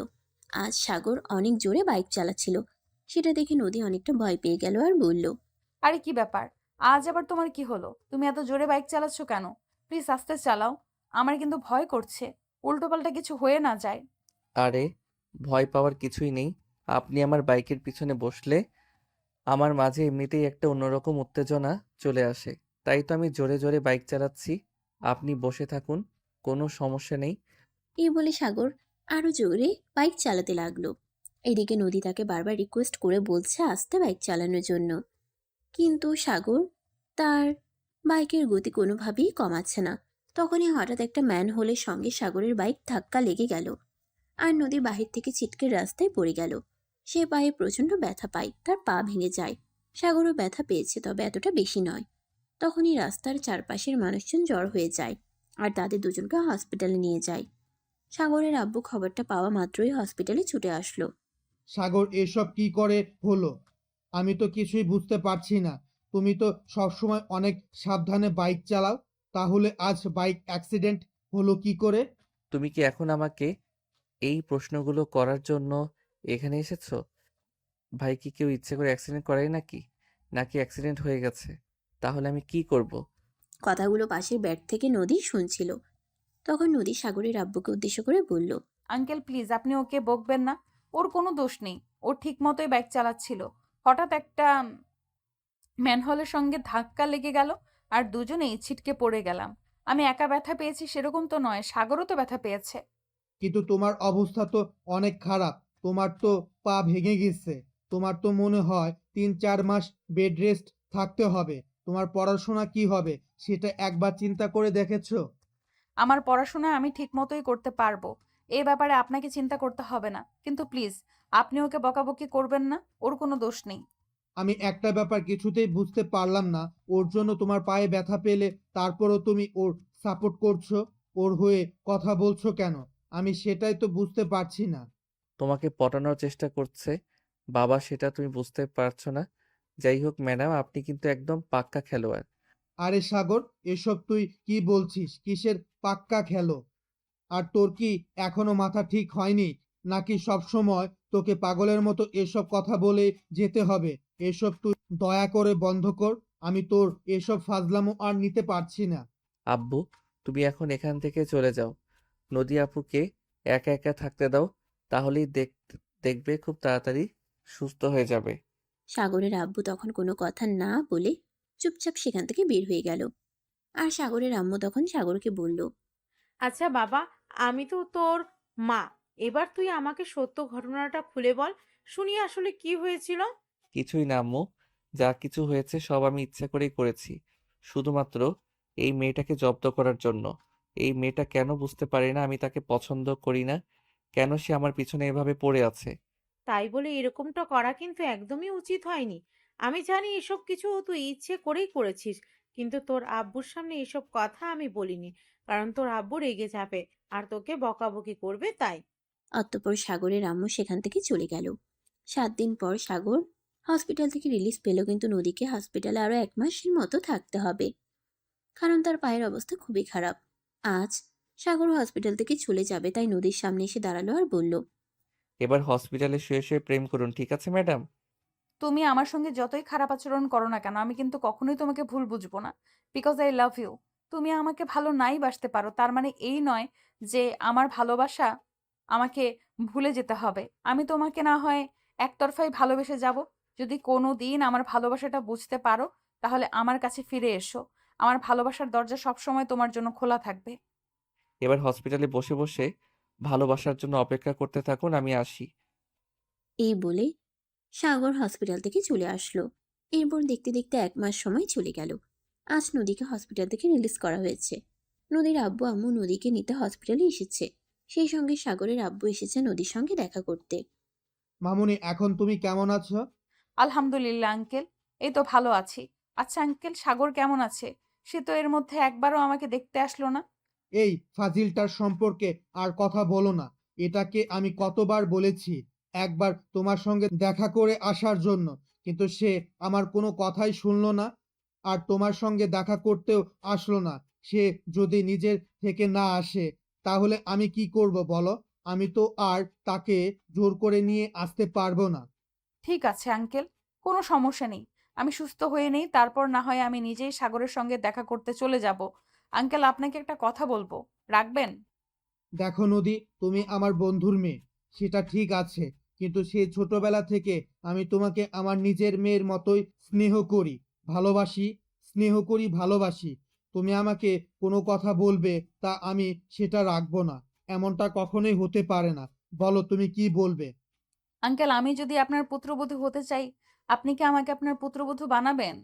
আজ সাগর অনেক জোরে বাইক চালাচ্ছিল। সেটা দেখে নদী অনেকটা ভয় পেয়ে গেল আর বলল, আরে কি ব্যাপার? আজ আবার তোমার কি হলো? তুমি এত জোরে বাইক চালাচ্ছ কেন? প্লিজ আস্তে চালাও। আমার কিন্তু ভয় করছে, উল্টোপাল্টা কিছু হয়ে না যায়। আরে ভয় পাওয়ার কিছুই নেই। আপনি আমার বাইকের পিছনে বসলে আমার মাঝে এমনিতেই একটা অন্যরকম উত্তেজনা চলে আসে। তাই তো আমি জোরে জোরে বাইক চালাচ্ছি। আপনি বসে থাকুন, কোনো সমস্যা নেই। এই বলে সাগর আরো জোরে বাইক চালাতে লাগলো। এদিকে নদী তাকে বারবার রিকোয়েস্ট করে বলছে আস্তে বাইক চালানোর জন্য, কিন্তু সাগর তার বাইকের গতি কোনোভাবেই কমাচ্ছে না। তখনই হঠাৎ একটা ম্যানহোলের সঙ্গে সাগরের বাইক ধাক্কা লেগে গেল আর নদী বাহির থেকে ছিটকে রাস্তায় পড়ে গেল। সে পায়ে প্রচন্ড ব্যথা পায়, তার পা ভেঙে যায়। সাগরও ব্যথা পেয়েছে, তবে এতটা বেশি নয়। তখনই রাস্তার চারপাশের মানুষজন জড় হয়ে যায় আর তাদের দুজনকে হসপিটালে নিয়ে যায়। সাগরের আব্বু খবরটা পাওয়া মাত্রই হসপিটালে ছুটে আসলো। সাগর, এসব কি করে হলো? আমি তো কিছুই বুঝতে পারছি না। তুমি তো সবসময় অনেক সাবধানে বাইক চালাও, তাহলে আজ বাইক অ্যাক্সিডেন্ট হলো কি করে? তুমি কি এখন আমাকে এই প্রশ্নগুলো করার জন্য এখানে এসেছো? ভাই কি কেউ ইচ্ছে করে অ্যাক্সিডেন্ট করে নাকি? নাকি অ্যাক্সিডেন্ট হয়ে গেছে? তাহলে আমি কি করব? কথাগুলো পাশের ব্যাট থেকে নদী শুনছিল। তখন নদী সাগরের আব্বুকে উদ্দেশ্য করে বলল, আঙ্কেল প্লিজ আপনি ওকে বকবেন না। ওর কোনো দোষ নেই, ও ঠিক মতোই বাইক চালাচ্ছিল। হঠাৎ একটা ম্যানহোলের সঙ্গে ধাক্কা লেগে গেল আর দুজনেই ছিটকে পড়ে গেলাম। আমি একা ব্যথা পেয়েছি সেরকম তো নয়, সাগরও তো ব্যথা পেয়েছে। কিন্তু তোমার অবস্থা তো অনেক খারাপ। তোমার তো পা ভেঙে গেছে। তোমার তো মনে হয় 3-4 মাস বেড রেস্ট থাকতে হবে। তোমার পড়াশোনা কি হবে সেটা একবার চিন্তা করে দেখেছো? আমার পড়াশোনা আমি ঠিক মতোই করতে পারবো, এই ব্যাপারে আপনাকে চিন্তা করতে হবে না। কিন্তু প্লিজ আপনি ওকে বকাবকি করবেন না, ওর কোনো দোষ নেই। আমি একটা ব্যাপার কিছুতেই বুঝতে পারলাম না। ওর জন্য তোমার পায়ে ব্যথা পেলে তারপরও তুমি ওর সাপোর্ট করছো, ওর হয়ে কথা বলছো কেন? আমি সেটাই তো বুঝতে পারছি না। তোমাকে পটানোর চেষ্টা করছে বাবা, সেটা তুমি বুঝতে পারছো না। যাই হোক ম্যাডাম, আপনি কিন্তু একদম পাক্কা খেলোয়াড়। আরে সাগর, এসব তুই কি বলছিস? কিসের পাক্কা খেলো? আর তোর কি এখনো মাথা ঠিক হয়নি? নাকি সব সময় তোকে পাগলের মতো এসব কথা বলে যেতে হবে? এসব তুই দয়া করে বন্ধ কর। আমি তোর এসব ফাজলামো আর নিতে পারছি না। আব্বু, তুমি এখন এখান থেকে চলে যাও। নদী আপুকে একা একা থাকতে দাও, তাহলেই দেখবে খুব তাড়াতাড়ি সুস্থ হয়ে যাবে। সাগরের আব্বু তখন কোনো কথা না বলে চুপচাপ সেখান থেকে বের হয়ে গেল। আর সাগরের আম্মু তখন সাগরকে বলল, আচ্ছা বাবা, আমি তো তোর মা। এবার তুই আমাকে সত্য ঘটনাটা খুলে বল, শুনি আসলে কি হয়েছিল। কিছুই না আম্মু, যা কিছু হয়েছে সব আমি ইচ্ছা করেই করেছি, শুধুমাত্র এই মেয়েটাকে জব্দ করার জন্য। এই মেয়েটা কেন বুঝতে পারে না আমি তাকে পছন্দ করি না, কেন সে আমার পিছনে এভাবে পড়ে আছে। তাই বলে এরকমটা করা কিন্তু একদমই উচিত হয়নি। আমি জানি এসব কিছু তুই ইচ্ছে করেই করেছিস, কিন্তু তোর আব্বুর সামনে এসব কথা আমি বলিনি, কারণ তোর আব্বু রেগে যাবে আর তোকে বকাবকি করবে তাই। অতঃপর সাগরের আম্মু সেখান থেকে চলে গেল। 7 দিন পর সাগর হসপিটাল থেকে রিলিজ পেল, কিন্তু নদীকে হসপিটালে আরো 1 মাসের মতো থাকতে হবে, কারণ তার পায়ের অবস্থা খুবই খারাপ। আজ সাগর হসপিটাল থেকে চলে যাবে, তাই নদীর সামনে এসে দাঁড়ালো আর বলল, এবার হসপিটালে শুয়ে শুয়ে প্রেম করুন, ঠিক আছে ম্যাডাম? তুমি আমার সঙ্গে যতই খারাপ আচরণ করো না কেন, আমি কিন্তু কখনোই তোমাকে ভুল বুঝবো না। Because I love you. তুমি আমাকে ভালো নাই বাসতে পারো, তার মানে এই নয় যে আমার ভালোবাসা আমাকে ভুলে যেতে হবে। আমি তোমাকে না হয় একতরফাই ভালোবেসে যাব। যদি কোনো দিন আমার ভালোবাসাটা বুঝতে পারো, তাহলে আমার কাছে ফিরে এসো। আমার ভালোবাসার দরজা সবসময় তোমার জন্য খোলা থাকবে। এবার হসপিটালে বসে বসে ভালোবাসার জন্য অপেক্ষা করতে থাকুন, আমি আসি। এই বলে সাগর হসপিটাল থেকে চলে আসলো। এরপর দেখতে দেখতে 1 মাস সময় চলে গেল। আজ নদীকে হসপিটাল থেকে রিলিজ করা হয়েছে। নদীর আব্বু আম্মু নদীকে নিতে হসপিটালে এসেছে। সেই সঙ্গে সাগরের আব্বু এসেছে নদীর সঙ্গে দেখা করতে। মামুনি, এখন তুমি কেমন আছো? আলহামদুলিল্লাহ আঙ্কেল, এই তো ভালো আছি। আচ্ছা আঙ্কেল, সাগর কেমন আছে? সে তো এর মধ্যে একবারও আমাকে দেখতে আসলো না। এই ফাজিলটার সম্পর্কে আর কথা বলো না। এটাকে আমি কতবার বলেছি একবার তোমার সঙ্গে দেখা করে আসার জন্য, কিন্তু সে আমার কোনো কথাই শুনলো না, আর তোমার সঙ্গে দেখা করতেও আসলো না। সে যদি নিজের থেকে না আসে, তাহলে আমি কি করব বলো? আমি তো আর তাকে জোর করে নিয়ে আসতে পারবো না। ঠিক আছে আঙ্কেল, কোনো সমস্যা নেই। আমি সুস্থ হয়ে নেই, তারপর না হয় আমি নিজেই সাগরের সঙ্গে দেখা করতে চলে যাব। আঙ্কেল, আপনাকে একটা কথা বলবো, রাখবেন? দেখো নদী, তুমি আমার বন্ধুর মেয়ে, সেটা ঠিক আছে, কিন্তু সে ছোটবেলা থেকে আমি তোমাকে আমার নিজের মেয়ের মতোই স্নেহ করি, ভালোবাসি, স্নেহ করি, ভালোবাসি। তুমি আমাকে কোনো কথা বলবে, তা আমি সেটা রাখবো না। এমনটা কখনোই হতে পারে না। বলো তুমি কি বলবে? আঙ্কেল, আমি যদি আপনার পুত্রবধূ হতে চাই, আপনি কি আমাকে আপনার পুত্রবধূ বানাবেন?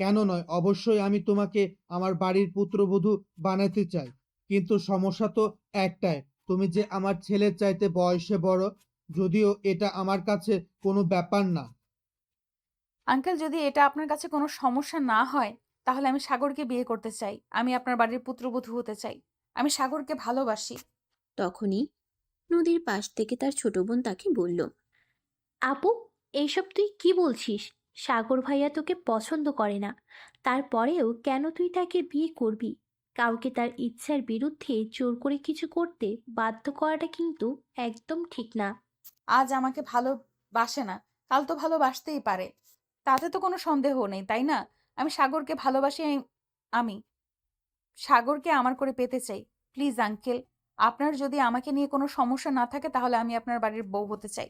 কেন নয়, অবশ্যই আমি তোমাকে আমার বাড়ির পুত্রবধূ বানাতে চাই। কিন্তু সমস্যা তো একটাই, তুমি যে আমার ছেলের চাইতে বয়সে বড়। যদিও এটা আমার কাছে কোনো ব্যাপার না। আঙ্কেল, যদি এটা আপনার কাছে কোনো সমস্যা না হয়, তাহলে আমি সাগরকে বিয়ে করতে চাই। আমি আপনার বাড়ির পুত্রবধূ হতে চাই। আমি সাগরকে ভালোবাসি। তখনই নদীর পাশ থেকে তার ছোট বোন তাকে বলল, আপু, এইসব তুই কি বলছিস? সাগর ভাইয়া তোকে পছন্দ করে না। তারপরেও কেন তুই তাকে বিয়ে করবি? কাউকে তার ইচ্ছার বিরুদ্ধে জোর করে কিছু করতে বাধ্য করাটা কিন্তু একদম ঠিক না। আজ আমাকে ভালোবাসে না, কাল তো ভালোবাসতেই পারে। তাতে তো কোনো সন্দেহ নেই, তাই না? আমি সাগরকে ভালোবাসি। আমি সাগরকে আমার করে পেতে চাই। প্লিজ আঙ্কেল, আপনার যদি আমাকে নিয়ে কোনো সমস্যা না থাকে, তাহলে আমি আপনার বাড়ির বউ হতে চাই।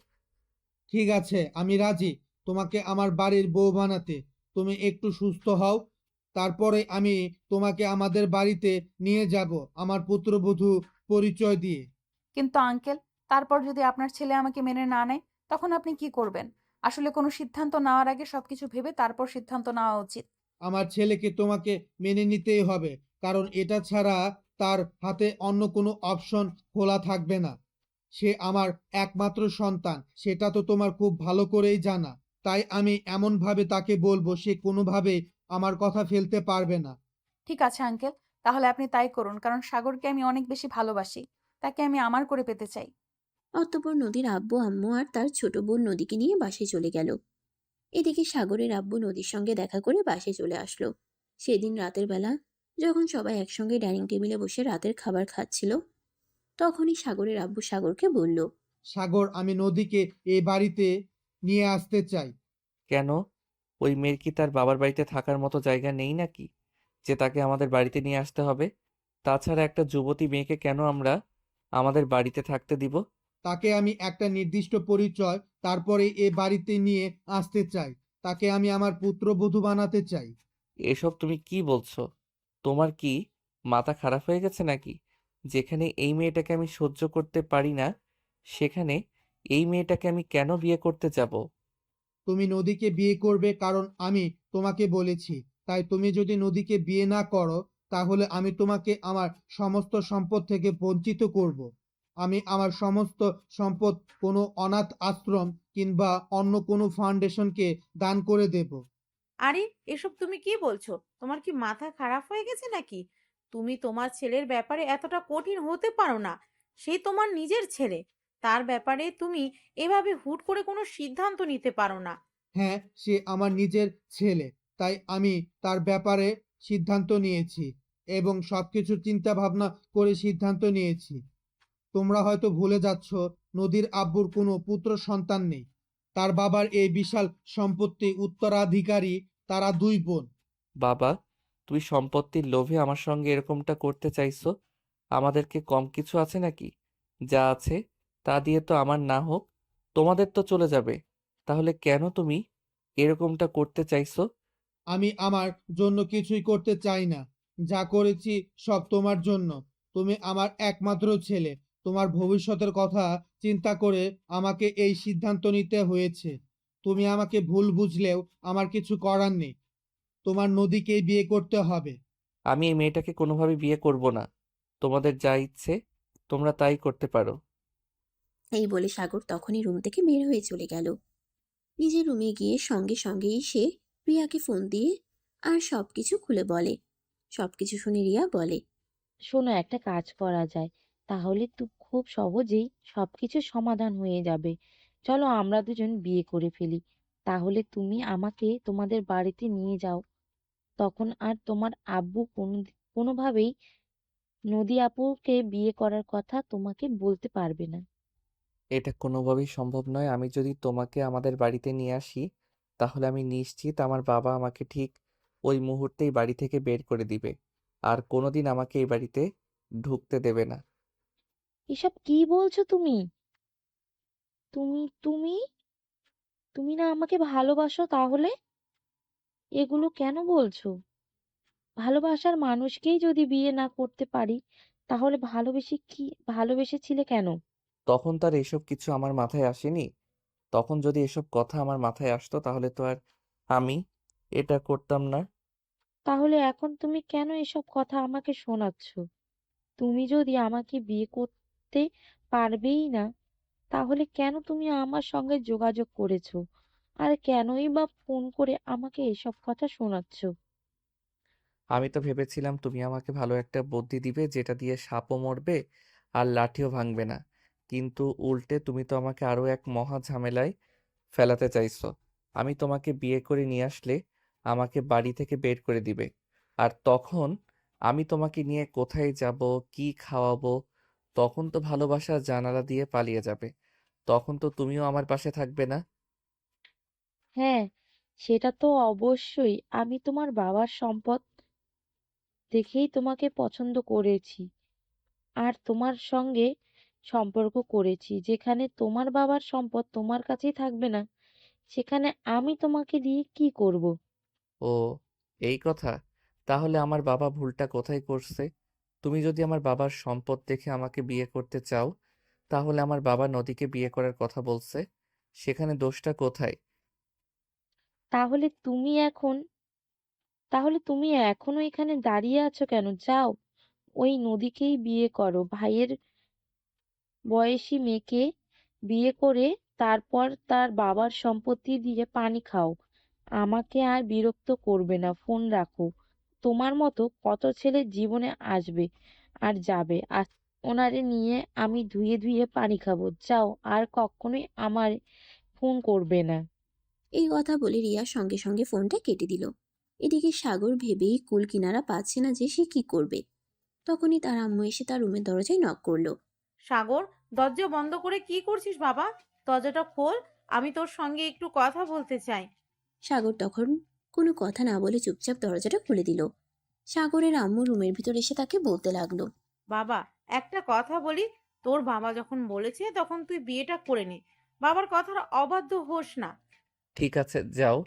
ঠিক আছে, আমি রাজি তোমাকে আমার বাড়ির বউ বানাতে। তুমি একটু সুস্থ হও, তারপরে আমি তোমাকে আমাদের বাড়িতে নিয়ে যাব আমার পুত্রবধূ পরিচয় দিয়ে। কিন্তু আঙ্কেল, তারপর যদি আপনার ছেলে আমাকে মেনে না নেয়, তখন আপনি কি করবেন? আসলে কোনো সিদ্ধান্ত নেওয়ার আগে সবকিছু ভেবে তারপর সিদ্ধান্ত নেওয়া উচিত। আমার ছেলেকে তোমাকে মেনে নিতেই হবে, কারণ এটা ছাড়া তার হাতে অন্য কোনো অপশন খোলা থাকবে না। সে আমার একমাত্র সন্তান, সেটা তো তোমার খুব ভালো করেই জানা। তাই আমি এমনভাবে তাকে বলবো, সে কোনোভাবে আমার কথা ফেলতে পারবে না। ঠিক আছে আঙ্কেল, তাহলে আপনি তাই করুন, কারণ সাগরকে আমি অনেক বেশি ভালোবাসি। তাকে আমি আমার করে পেতে চাই। অতঃপর নদীর আব্বু আম্মু আর তার ছোট বোন নদীকে নিয়ে বাসায় চলে গেল। এদিকে সাগরের আব্বু নদীর সঙ্গে দেখা করে বাসায় চলে আসলো। সেদিন রাতের বেলা যখন সবাই একসঙ্গে ডাইনিং টেবিলে বসে রাতের খাবার খাচ্ছিল, তখনই সাগরের আব্বু সাগরকে বলল, সাগর, আমি নদীকে এই বাড়িতে নিয়ে আসতে চাই। কেন? ওই মেয়ের কি তার বাবার বাড়িতে থাকার মতো জায়গা নেই নাকি, যে তাকে আমাদের বাড়িতে নিয়ে আসতে হবে? তাছাড়া একটা যুবতী মেয়েকে কেন আমরা আমাদের বাড়িতে থাকতে দিব? তাকে আমি একটা নির্দিষ্ট পরিচয়, তারপরে এ বাড়িতে নিয়ে আসতে চাই। তাকে আমি আমার পুত্রবধূ বানাতে চাই। এসব তুমি কি বলছো? তোমার কি মাথা খারাপ হয়ে গেছে নাকি? যেখানে এই মেয়েটাকে আমি সহ্য করতে পারি না, সেখানে এই মেয়েটাকে আমি কেন বিয়ে করতে যাব? তুমি নদীকে বিয়ে করবে কারণ আমি তোমাকে বলেছি। তাই তুমি যদি নদীকে বিয়ে না করো, তাহলে আমি তোমাকে আমার সমস্ত সম্পদ থেকে বঞ্চিত করব। আমি আমার সমস্ত সম্পদ কোনো অনাথ আশ্রম কিংবা অন্য কোনো ফাউন্ডেশনকে দান করে দেব। আরে, এসব তুমি কি বলছো? তোমার কি মাথা খারাপ হয়ে গেছে নাকি? তুমি তোমার ছেলের ব্যাপারে এতটা কঠিন হতে পারো না। সে তোমার নিজের ছেলে। তার ব্যাপারে তুমি এভাবে হুট করে কোনো সিদ্ধান্ত নিতে পারো না। হ্যাঁ, সে আমার নিজের ছেলে, তাই আমি তার ব্যাপারে সিদ্ধান্ত নিয়েছি এবং সবকিছু চিন্তা ভাবনা করে সিদ্ধান্ত নিয়েছি। তোমরা হয়তো ভুলে যাচ্ছ, নদীর আব্বুর কোনো পুত্র সন্তান নেই। তার বাবার এই বিশাল সম্পত্তি উত্তরাধিকারী তারা দুই বোন। বাবা, তুমি সম্পত্তির লোভে আমার সঙ্গে এরকমটা করতে চাইছো? আমাদেরকে কম কিছু আছে নাকি? যা আছে তা দিয়ে তো আমার না হোক তোমাদের তো চলে যাবে। তাহলে কেন তুমি এরকমটা করতে চাইছো? আমি আমার জন্য কিছুই করতে চাই না। যা করেছি সব তোমার জন্য। তুমি আমার একমাত্র ছেলে। তোমার ভবিষ্যতের কথা চিন্তা করে আমাকে এই সিদ্ধান্ত নিতে হয়েছে। তুমি আমাকে ভুল বুঝলেও আমার কিছু করার নেই। তোমার নদীকেই বিয়ে করতে হবে। আমি এই মেয়েটাকে কোনোভাবে বিয়ে করব না। তোমাদের যা ইচ্ছে তোমরা তাই করতে পারো। এই বলে সাগর তখনই রুম থেকে বের হয়ে চলে গেল। নিজের রুমে গিয়ে সঙ্গে সঙ্গেই সে রিয়াকে ফোন দিয়ে আর সবকিছু খুলে বলে। সবকিছু শুনে রিয়া বলে, শোনো, একটা কাজ করা যায়, তাহলে তো খুব সহজেই সবকিছু সমাধান হয়ে যাবে। চলো আমরা দুজন বিয়ে করে ফেলি। তাহলে তুমি আমাকে তোমাদের বাড়িতে নিয়ে যাও। তখন আর তোমার আব্বু কোনোভাবেই নদী আপুকে বিয়ে করার কথা তোমাকে বলতে পারবে না। এটা কোনোভাবেই সম্ভব নয়। আমি যদি তোমাকে আমাদের বাড়িতে নিয়ে আসি, তাহলে আমি নিশ্চিত আমার বাবা আমাকে ঠিক ওই মুহূর্তেই বাড়ি থেকে বের করে দিবে। আর কোনোদিন আমাকে এই বাড়িতে ঢুকতে দেবে না। এসব কি বলছো তুমি? তুমি তুমি তুমি না আমাকে ভালোবাসো তাহলে? এগুলো কেন বলছো? ভালোবাসার মানুষকেই যদি বিয়ে না করতে পারি, তাহলে ভালোবেসেছিলে কেন? তখন তো আর এসব কিছু আমার মাথায় আসেনি। তখন যদি এসব কথা আমার মাথায় আসতো তাহলে তো আর আমি এটা করতাম না। তাহলে এখন তুমি কেন এসব কথা আমাকে শোনাচ্ছ? তুমি যদি আমাকে বিয়ে করতে পারবেই না, তাহলে কেন তুমি আমার সঙ্গে যোগাযোগ করেছো? আর কেনই বা ফোন করে আমাকে এসব কথা শোনাচ্ছ? আমি তো ভেবেছিলাম তুমি আমাকে ভালো একটা বুদ্ধি দিবে যেটা দিয়ে সাপও মরবে আর লাঠিও ভাঙবে না। কিন্তু উল্টে তুমি তো আমাকে আরো এক মহা ঝামেলায় ফেলাতে চাইছো। আমি তোমাকে বিয়ে করে নিয়ে আসলে আমাকে বাড়ি থেকে বের করে দিবে। আর তখন আমি তোমাকে নিয়ে কোথায় যাব, কি খাওয়াবো? তখন তো ভালোবাসার জানালা দিয়ে পালিয়ে যাবে। তখন তো তুমিও আমার পাশে থাকবে না। হ্যাঁ, সেটা তো অবশ্যই। আমি তোমার বাবার সম্পদ দেখেই তোমাকে পছন্দ করেছি আর তোমার সঙ্গে সম্পর্ক করেছি। যেখানে তোমার বাবার সম্পদ তোমার কাছেই থাকবে না, সেখানে আমি তোমাকে দিয়ে কি করব? ও, এই কথা। তাহলে আমার বাবা ভুলটা কোথায় করছে? তুমি যদি আমার বাবার সম্পদ দেখে আমাকে বিয়ে করতে চাও, তাহলে আমার বাবা নদীকে বিয়ে করার কথা বলছে। সেখানে দোষটা কোথায়? তাহলে তুমি এখন তাহলে তুমি এখনো এখানে দাঁড়িয়ে আছো কেন? যাও, ওই নদীকেই বিয়ে করো। ভাইয়ের বয়সী মেয়েকে বিয়ে করে তারপর তার বাবার সম্পত্তি দিয়ে পানি খাও। আমাকে আর বিরক্ত করবে না, ফোন রাখো। তোমার মতো কত ছেলে জীবনে আসবে আর যাবে, আর ওনারে নিয়ে আমি ধুয়ে ধুয়ে পানি খাবো। যাও, আর কখনোই আমার ফোন করবে না। এই কথা বলে রিয়া সঙ্গে সঙ্গে ফোনটা কেটে দিল। এদিকে সাগর ভেবেই কুল কিনারা পাচ্ছে না যে সে কি করবে। তখনই তার আম্মু এসে তার রুমের দরজায় নক করলো। সাগর, দরজা বন্ধ করে কি করছিস বাবা? দরজাটা খোল, আমি তোর সঙ্গে একটু কথা বলতে চাই। সাগর তখন কোনো কথা না বলে চুপচাপ দরজাটা খুলে দিল। সাগরের আম্মু রুমের ভিতর এসে তাকে বলতে লাগলো। বাবা, একটা কথা বলি, তোর বাবা যখন বলেছে তখন তুই বিয়েটা করে নে। বাবার কথার অবাধ্য হোস না। ঠিক আছে, যাও।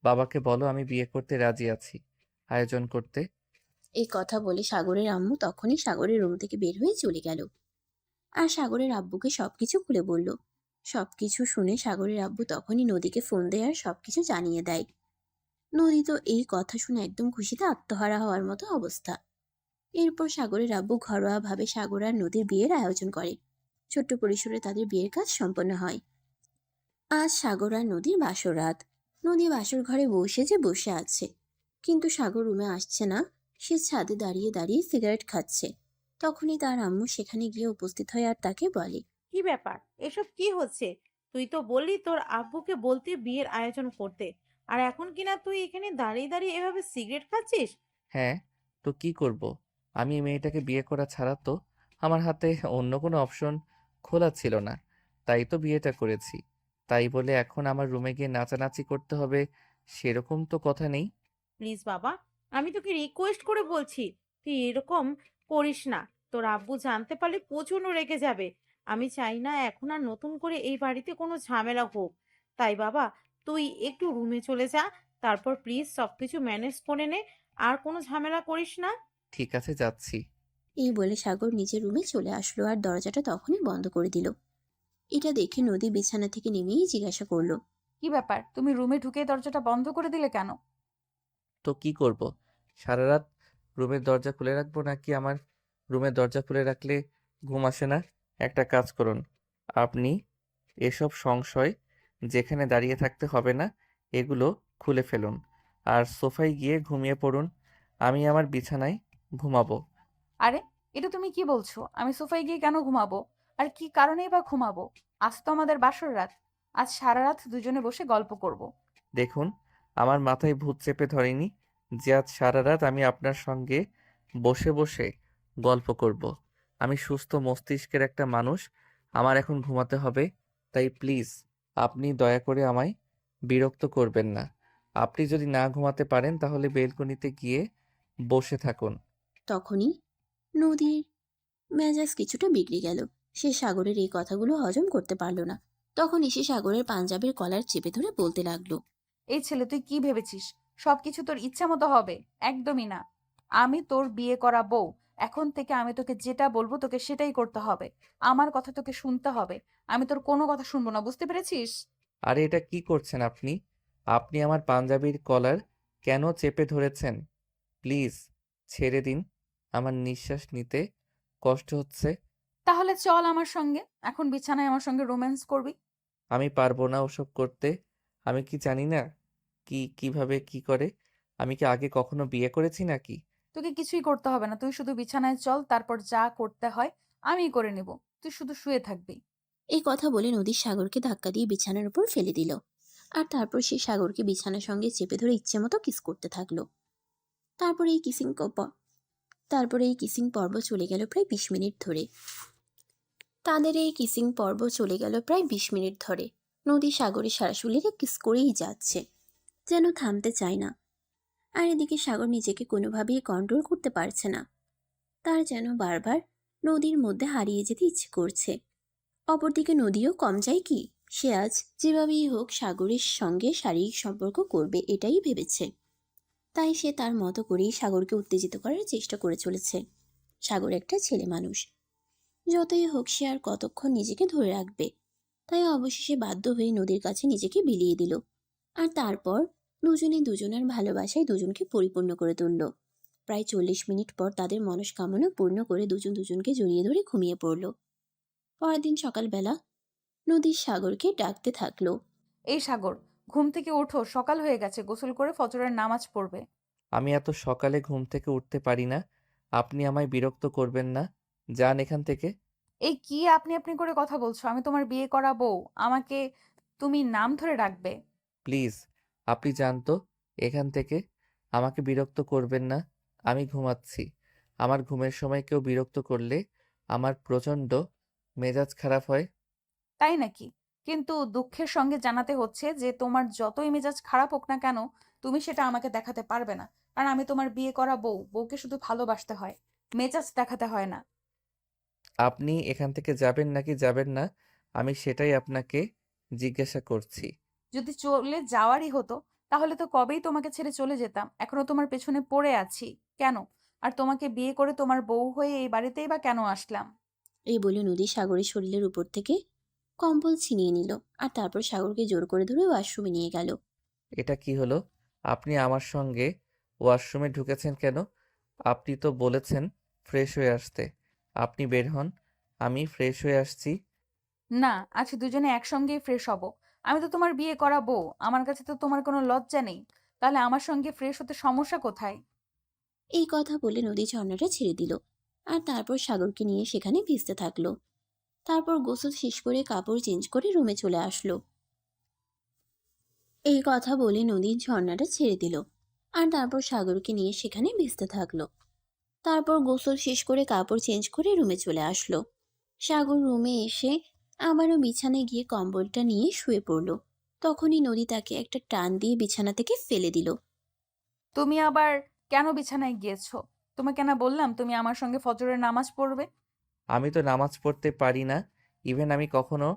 বাবাকে বলো আমি বিয়ে করতে রাজি আছি আয়োজন করতে। এই কথা বলে সাগরের আম্মু তখনই সাগরের রুম থেকে বের হয়ে চলে গেল। আর সাগরের আব্বুকে সবকিছু খুলে বলল। সবকিছু শুনে সাগরের আব্বু তখনই নদীকে ফোন দেয় আর সবকিছু জানিয়ে দেয়। নদী তো এই কথা শুনে একদম খুশিতে আত্মহারা হওয়ার মতো অবস্থা। এরপর সাগরের আব্বু ঘরোয়া ভাবে সাগর আর নদীর বিয়ের আয়োজন করে। ছোট্ট পরিসরে তাদের বিয়ের কাজ সম্পন্ন হয়। আজ সাগর আর নদীর বাসর রাত। নদী বাসর ঘরে বসে আছে, কিন্তু সাগর রুমে আসছে না। সে ছাদে দাঁড়িয়ে দাঁড়িয়ে সিগারেট খাচ্ছে। তখনই তার আম্মু সেখানে গিয়ে উপস্থিত হয় আর তাকে বলে। কি ব্যাপার, এসব কি হচ্ছে? তুই তো বললি তোর আব্বুকে বলতে বিয়ের আয়োজন করতে, আর এখন কিনা তুই এখানে দাঁড়িয়ে দাঁড়িয়ে এভাবে সিগারেট খাচ্ছিস? হ্যাঁ, তো কি করব? আমি এই মেয়েটাকে বিয়ে করা ছাড়া তো আমার হাতে অন্য কোনো অপশন খোলা ছিল না। তাই তো বিয়েটা করেছি। তাই বলে এখন আমার রুমে গিয়ে নাচানাচি করতে হবে সেরকম তো কথা নেই। প্লিজ বাবা, আমি তোকে রিকোয়েস্ট করে বলছি, তুই এরকম করিস না। তোর আব্বু জানতে পারলে প্রচন্ড রেগে যাবে। আমি চাই না এখন আর নতুন করে এই বাড়িতে কোনো ঝামেলা হোক। তাই বাবা, তুই একটু রুমে চলে যা, তারপর প্লিজ সবকিছু ম্যানেজ করে নে। আর কোনো ঝামেলা করিস না। ঠিক আছে, যাচ্ছি। এই বলে সাগর নিজের রুমে চলে আসলো আর দরজাটা তখনই বন্ধ করে দিল। এটা দেখে নদী বিছানা থেকে নেমেই জিজ্ঞাসা করলো। কি ব্যাপার, তুমি রুমে ঢুকে দরজাটা বন্ধ করে দিলে কেন? তো কি করব? সারা রাত রুমের দরজা খুলে রাখবো নাকি আমার রুমের দরজা খুলে রাখলে ঘুম আসে না? একটা কাজ করুন, আপনি এসব সংশয় যেখানে দাঁড়িয়ে থাকতে হবে না এগুলো খুলে ফেলুন আর সোফায় গিয়ে ঘুমিয়ে পড়ুন। আমি আমার বিছানায় ঘুমাবো। আরে, এটা তুমি কি বলছো? আমি সোফায় গিয়ে কেন ঘুমাবো? আর কি কারণেই বা ঘুমাবো? আজ তো আমাদের বাসর রাত। আজ সারা রাত দুজনে বসে গল্প করব। দেখুন, আমার মাথায় ভূত চেপে ধরেনি যে আজ সারা রাত আমি আপনার সঙ্গে বসে বসে গল্প করব। আমি সুস্থ মস্তিষ্কের একটা মানুষ। আমার এখন ঘুমাতে হবে। তাই প্লিজ আপনি দয়া করে আমায় বিরক্ত করবেন না। আপনি যদি না ঘুমাতে পারেন তাহলে বেলকনিতে গিয়ে বসে থাকুন। তখনই নদীর মেজাজ কিছুটা বিগড়ে গেল। সে সাগরের এই কথাগুলো হজম করতে পারল না। তখন এসে সাগরের পাঞ্জাবির কলার চেপে ধরে বলতে লাগলো। এই ছেলে তুই কি ভেবেছিস সবকিছু তোর ইচ্ছা মতো হবে? একদমই না। আমি তোর বিয়ে করা বউ। এখন থেকে আমি তোকে যেটা বলবো তোকে সেটাই করতে হবে। আমার কথা তোকে শুনতে হবে। আমি তোর কোনো কথা শুনবো না, বুঝতে পেরেছিস? আরে এটা কি করছেন আপনি? আপনি আমার পাঞ্জাবির কলার কেন চেপে ধরেছেন? প্লিজ ছেড়ে দিন। আমার নিঃশ্বাস নিতে কষ্ট হচ্ছে। তাহলে চল আমার সঙ্গে, এখন বিছানায় আমার সঙ্গে রোম্যান্স করবি। আমি পারবো না ওসব করতে। আমি কি জানি না কিভাবে কি করে? আমি কি আগে কখনো বিয়ে করেছি নাকি? তোকে কিছুই করতে হবে না, তুই শুধু বিছানায় চল, তারপর যা করতে হয় আমিই করে নেব। তুই শুধু শুয়ে থাকবি। এই কথা বলে নদী সাগরকে ধাক্কা দিয়ে বিছানার উপর ফেলে দিল। আর তারপর সে সাগরকে বিছানার সঙ্গে চেপে ধরে ইচ্ছে মতো কিস করতে থাকলো। তারপরে এই কিসিং তারপরে এই কিসিং পর্ব চলে গেল প্রায় 20 মিনিট ধরে। নদী সাগরের সারাশরীরে কিস করেই যাচ্ছে, যেন থামতে চায় না। আর এদিকে সাগর নিজেকে কোনোভাবেই কন্ট্রোল করতে পারছে না। তার যেন বারবার নদীর মধ্যে হারিয়ে যেতে ইচ্ছে করছে। অপরদিকে নদীও কম যায় কি, সে আজ যেভাবেই হোক সাগরের সঙ্গে শারীরিক সম্পর্ক করবে এটাই ভেবেছে। তাই সে তার মতো করেই সাগরকে উত্তেজিত করার চেষ্টা করে চলেছে। সাগর একটা ছেলে মানুষ, যতই হোক সে আর কতক্ষণ নিজেকে ধরে রাখবে। তাই অবশেষে বাধ্য হয়ে নদীর কাছে নিজেকে বিলিয়ে দিল। আর তারপর দুজনে দুজনের ভালোবাসায় দুজনকে পরিপূর্ণ করে তুলল। প্রায় 40 মিনিট পর তাদের মনস্কামনা পূর্ণ করে দুজন দুজনকে জড়িয়ে ধরে ঘুমিয়ে পড়ল। পরের দিন সকালবেলা নদী সাগরকে ডাকতে থাকলো। এই সাগর, ঘুম থেকে ওঠো, সকাল হয়ে গেছে, গোসল করে ফজরের নামাজ পড়বে। আমি এত সকালে ঘুম থেকে উঠতে পারি না। আপনি আমায় বিরক্ত করবেন না। যান এখান থেকে। এই কি আপনি আপনি করে কথা বলছো? আমি তোমার বিয়ে করা বউ, আমাকে তুমি নাম ধরে ডাকবে? প্লিজ আপনি যান তো এখান থেকে। আমাকে বিরক্ত করবেন না। আমি ঘুমাচ্ছি। আমার ঘুমের সময় কেউ বিরক্ত করলে আমার প্রচণ্ড মেজাজ খারাপ হয়। তাই নাকি? কিন্তু দুঃখের সঙ্গে জানাতে হচ্ছে যে তোমার যতই মেজাজ খারাপ হোক না কেন, তুমি সেটা আমাকে দেখাতে পারবে না। কারণ আমি তোমার বিয়ে করা বউ, বউকে শুধু ভালোবাসতে হয়, মেজাজ দেখাতে হয় না। আপনি এখান থেকে যাবেন নাকি যাবেন না, আমি সেটাই আপনাকে জিজ্ঞাসা করছি। যদি চলে যাওয়ারই হতো তাহলে তো কবেই তোমাকে ছেড়ে চলে যেতাম, এখনো তোমার পেছনে পড়ে আছি। কেন? আর তোমাকে বিয়ে করে তোমার বউ হয়ে এই বাড়িতেই বা কেন আসলাম? এই বলে নদী সাগরের শরীরের উপর থেকে কম্বল ছিনিয়ে নিল। আর তারপর সাগরকে জোর করে ধরে ওয়াশরুমে নিয়ে গেল। এটা কি হলো? আপনি আমার সঙ্গে ওয়াশরুমে ঢুকেছেন কেন? আপনি তো বলেছেন ফ্রেশ হয়ে আসতে। আপনি বের হন। আমি ফ্রেশ হয়ে আসছি। না, আজ দুজনে একসঙ্গেই ফ্রেশ হব। আমি তো তোমার বিয়ে করা বউ, আমার কাছে তো তোমার কোনো লজ্জা নেই। তাহলে আমার সঙ্গে ফ্রেশ হতে সমস্যা কোথায়? এই কথা বলে নদী ঝর্ণাটা ছেড়ে দিল। আর তারপর সাগরকে নিয়ে সেখানে ভিজতে থাকলো। তারপর গোসল শেষ করে কাপড় চেঞ্জ করে রুমে চলে আসলো। এই কথা বলে নদী ঝর্ণাটা ছেড়ে দিল। আর তারপর সাগরকে নিয়ে সেখানে ভিজতে থাকলো। তারপর গোসল শেষ করে কাপড় চেঞ্জ করে রুমে চলে আসলো। সাগর রুমে এসে আবারও বিছানায় গিয়ে কম্বলটা নিয়ে শুয়ে পড়ল। তখনই নদী তাকে একটা টান দিয়ে বিছানা থেকে ফেলে দিল। তুমি আবার কেন বিছানায় গিয়েছো? তোমাকে না বললাম তুমি আমার সঙ্গে ফজরের নামাজ পড়বে? আমি তো নামাজ পড়তে পারি না। ইভেন আমি কখনো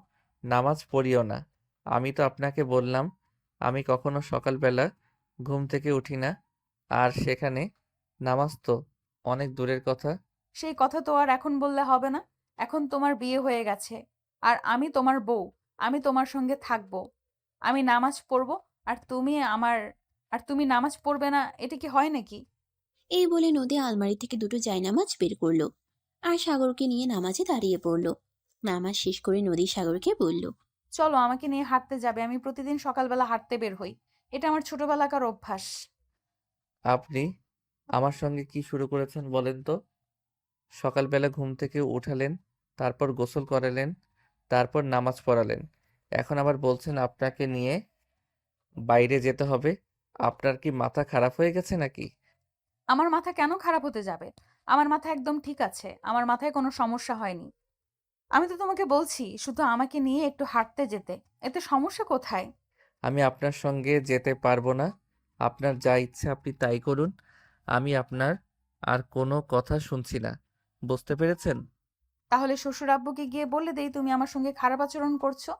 নামাজ পড়িও না। আমি তো আপনাকে বললাম আমি কখনো সকালবেলা ঘুম থেকে উঠি না। আর সেখানে নামাজ তো অনেক দূরের কথা। সেই কথা তো আর এখন বললে হবে না। এখন তোমার বিয়ে হয়ে গেছে, আর আমি তোমার বউ। আমি তোমার সঙ্গে থাকবো, আমি নামাজ পড়বো। আর তুমি আমার আর তুমি নামাজ পড়বে না, এটা কি হয় নাকি? এই বলে নদী আলমারি থেকে দুটো জায়নামাজ বের করলো। আর সাগরকে নিয়ে নামাজে দাঁড়িয়ে পড়ল। নামাজ শেষ করে নদী সাগরকে বলল। চলো আমাকে নিয়ে হাঁটতে যাবে, আমি প্রতিদিন সকালবেলা হাঁটতে বের হই। এটা আমার ছোটবেলাকার অভ্যাস। আপনি আমার সঙ্গে কি শুরু করেছেন বলেন তো? সকালবেলা ঘুম থেকে উঠালেন, তারপর গোসল করালেন, তারপর নামাজ পড়ালেন। এখন আবার বলছেন আপনাকে নিয়ে বাইরে যেতে হবে। আপনার কি মাথা খারাপ হয়ে গেছে নাকি? আমার মাথা কেন খারাপ হতে যাবে? আমার মাথা একদম ঠিক আছে। আমার মাথায় কোনো সমস্যা হয়নি। আমি তো তোমাকে বলছি শুধু আমাকে নিয়ে একটু হাঁটতে যেতে। এতে সমস্যা কোথায়? আমি আপনার সঙ্গে যেতে পারবো না। আপনার যা ইচ্ছে আপনি তাই করুন। আমি আপনার আর কোনো কথা শুনছি না। বুঝতে পেরেছেন? তাহলে শ্বশুর আব্বুকে গিয়ে বলে দেই তুমি আমার সঙ্গে খারাপ আচরণ করছো।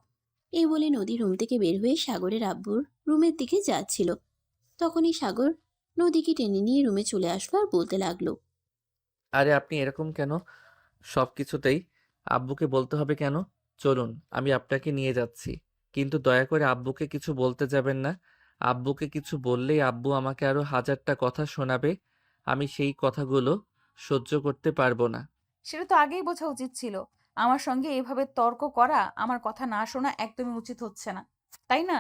এই বলে নদী রুম থেকে বের হয়ে সাগরের আব্বুর রুমের দিকে যাচ্ছিল। তখনই সাগর নদীকে টেনে নিয়ে রুমে চলে আসলো আর বলতে লাগলো। আরে আপনি এরকম কেন? সব কিছুতেই আব্বুকে বলতে হবে কেন? চলুন, আমি আপনাকে নিয়ে যাচ্ছি। কিন্তু দয়া করে আব্বুকে কিছু বলতে যাবেন না। আব্বুকে কিছু বললেই আব্বু আমাকে আরো হাজারটা কথা শোনাবে। আমি সেই কথাগুলো সহ্য করতে পারবো না। সেটা তো আগেই বোঝা উচিত ছিল। আমার সঙ্গে এভাবে তর্ক করা, আমার কথা না শোনা একদমই উচিত হচ্ছে না, তাই না?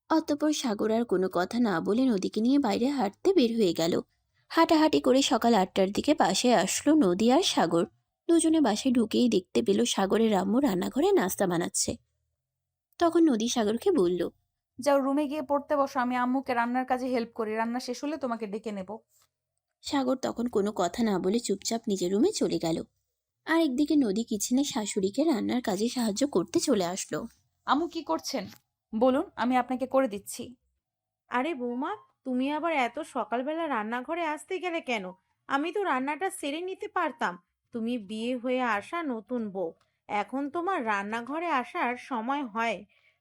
অতঃপর সাগর আর কোনো কথা না বলে নদীকে নিয়ে বাইরে হাঁটতে বের হয়ে গেল। হাঁটাহাঁটি করে সকাল 8টার দিকে বাসায় আসলো নদী আর সাগর। দুজনে বাসায় ঢুকেই দেখতে পেল সাগরের আম্মু রান্নাঘরে নাস্তা বানাচ্ছে। তখন নদী সাগরকে বলল। যাও রুমে গিয়ে পড়তে বসো, আমি আম্মুকে রান্নার কাজে হেল্প করি। রান্না শেষ হলে তোমাকে ডেকে নেব। সাগর তখন কোনো কথা না বলে চুপচাপ নিজের রুমে চলে গেল। আর একদিকে নদী কিচেনে শাশুড়িকে রান্নার কাজে সাহায্য করতে চলে আসলো। আম্মু কি করছেন বলুন, আমি আপনাকে করে দিচ্ছি। আরে বৌমা, তুমি আবার এত সকালবেলা রান্নাঘরে আসতে গেলে কেন? আমি তো রান্নাটা সেরে নিতে পারতাম। তুমি বিয়ে হয়ে আসা নতুন বউ, এখন তোমার রান্নাঘরে আসার সময় হয়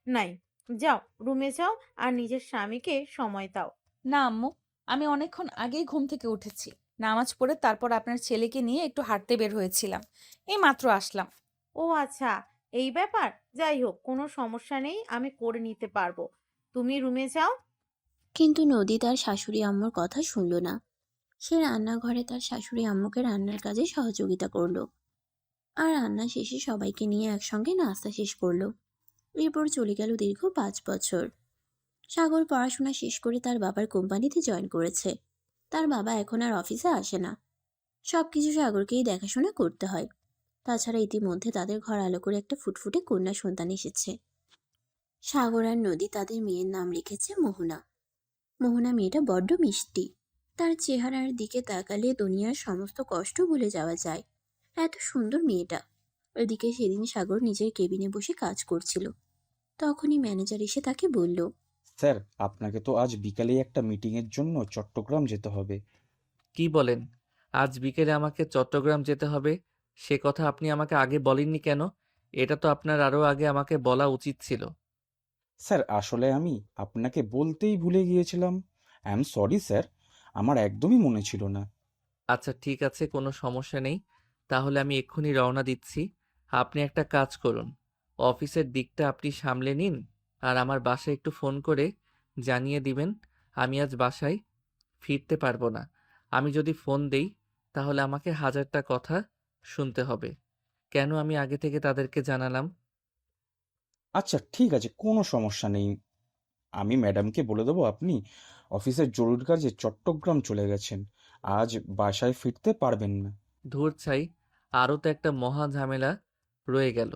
নাই। যাও রুমে যাও আর নিজের স্বামীকে সময় দাও। না আম্মু, আমি অনেকক্ষণ আগেই ঘুম থেকে উঠেছি। নামাজ পড়ে তারপর আপনার ছেলেকে নিয়ে একটু হাঁটতে বের হয়েছিলাম। এই মাত্র আসলাম। ও আচ্ছা, এই ব্যাপার। যাই হোক, কোনো সমস্যা নেই, আমি করে নিতে পারবো। তুমি রুমে যাও। কিন্তু নদী তার শাশুড়ি আম্মুর কথা শুনল না। সে রান্নাঘরে তার শাশুড়ি আম্মুকে রান্নার কাজে সহযোগিতা করলো। আর রান্না শেষে সবাইকে নিয়ে একসঙ্গে নাস্তা শেষ করলো। এরপর চলে গেল দীর্ঘ 5 বছর। সাগর পড়াশোনা শেষ করে তার বাবার কোম্পানিতে জয়েন করেছে। তার বাবা এখন আর অফিসে আসে না। সবকিছু সাগরকেই দেখাশোনা করতে হয়। তাছাড়া ইতিমধ্যে তাদের ঘর আলো করে একটা ফুটফুটে কন্যা সন্তান এসেছে। সাগর আর নদী তাদের মেয়ের নাম রেখেছে মোহনা। মোহনা মেয়েটা বড্ড মিষ্টি। তার চেহারার দিকে তাকালে দুনিয়ার সমস্ত কষ্ট ভুলে যাওয়া যায়। এত সুন্দর মেয়েটা। এদিকে সেদিন সাগর নিজের কেবিনে বসে কাজ করছিল। তখনই ম্যানেজার এসে তাকে বলল। স্যার, আপনাকে তো আজ বিকালে একটা মিটিংয়ের জন্য চট্টগ্রাম যেতে হবে। কি বলেন? আজ বিকেলে আমাকে চট্টগ্রাম যেতে হবে? সে কথা আপনি আমাকে আগে বলেননি কেন? এটা তো আপনার আরো আগে আমাকে বলা উচিত ছিল। স্যার, আসলে আমি আপনাকে বলতেই ভুলে গিয়েছিলাম। আই এম সরি স্যার, আমার একদমই মনে ছিল না। আচ্ছা ঠিক আছে, কোনো সমস্যা নেই। তাহলে আমি এক্ষুনি রওনা দিচ্ছি। আপনি একটা কাজ করুন, অফিসের দিকটা আপনি সামলে নিন। আর আমার বাসায় একটু ফোন করে জানিয়ে দিবেন আমি আজ বাসায় ফিরতে পারবো না। আমি যদি ফোন দেই তাহলে আমাকে হাজারটা কথা শুনতে হবে। কেন আমি আগে থেকে তাদেরকে জানালাম? আচ্ছা ঠিক আছে, কোনো সমস্যা নেই। আমি ম্যাডামকে বলে দেবো আপনি অফিসের জরুরি কাজে চট্টগ্রাম চলে গেছেন, আজ বাসায় ফিরতে পারবেন না। ধুর ছাই, আরও তো একটা মহা ঝামেলা রয়ে গেল।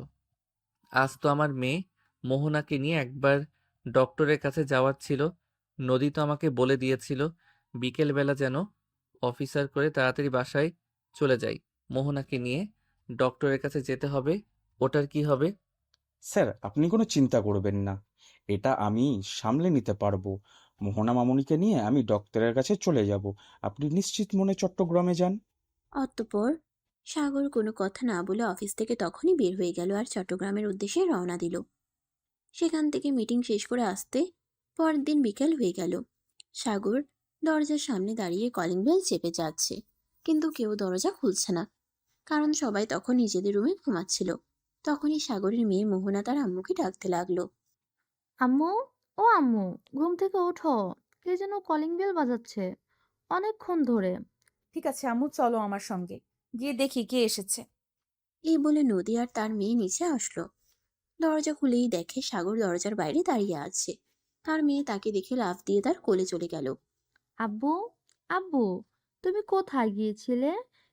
আজ তো আমার মেয়ে মোহনাকে নিয়ে একবার ডক্টরের কাছে যাওয়ার ছিল। নদী তো আমাকে বলে দিয়েছিল বিকেলবেলা যেন অফিসার করে তাড়াতাড়ি বাসায় চলে যাই। মোহনাকে নিয়ে ডক্টরের কাছে যেতে হবে। ওটার কি হবে? স্যার, আপনি কোনো চিন্তা করবেন না, এটা আমি সামলে নিতে পারবো। মোহনা মামুনিকে নিয়ে আমি ডক্টরের কাছে চলে যাব। আপনি নিশ্চিত মনে চট্টগ্রামে যান। অতঃপর সাগর কোনো কথা না বলে অফিস থেকে তখনই বের হয়ে গেল আর চট্টগ্রামের উদ্দেশ্যে রওনা দিল। সেখান থেকে মিটিং শেষ করে আসতে পরের দিন বিকেল হয়ে গেল। সাগর দরজার সামনে দাঁড়িয়ে কলিং বেল চেপে যাচ্ছে, কিন্তু কেউ দরজা খুলছে না, কারণ সবাই তখন নিজেদের রুমে ঘুমাচ্ছিল। তখনই সাগরের মেয়ে মোহনা তার আম্মুকে ডাকতে লাগলো। আম্মু, ও আম্মু, ঘুম থেকে ওঠো। কে যেন কলিং বেল বাজাচ্ছে অনেকক্ষণ ধরে। ঠিক আছে আম্মু, চলো আমার সঙ্গে গিয়ে দেখি কে এসেছে। এই বলে নদী আর তার মেয়ে নিচে আসলো। দরজা খুলেই দেখে সাগর দরজার বাইরে দাঁড়িয়ে আছে। তার মেয়ে তাকে দেখে লাফ দিয়ে তার কোলে চলে গেল। আব্বু, আব্বু, তুমি কোথায় গিয়েছিলে?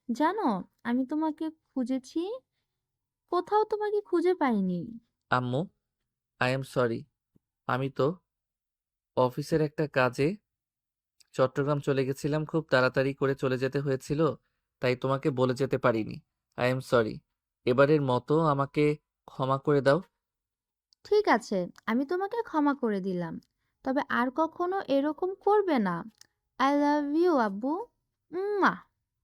জানো, আমি তোমাকে খুঁজেছি, কোথাও তোমাকে খুঁজে পাইনি। আম্মু, আই এম সরি। আমি তো অফিসের একটা কাজে চট্টগ্রাম চলে গেছিলাম, খুব তাড়াতাড়ি করে চলে যেতে হয়েছিল, তাই তোমাকে বলে যেতে পারিনি। I am sorry. এবারের মতো আমাকে ক্ষমা করে দাও। ঠিক আছে, আমি তোমাকে ক্ষমা করে দিলাম। তবে আর কখনো এরকম করবে না। আই লাভ ইউ আব্বু। উম্মা।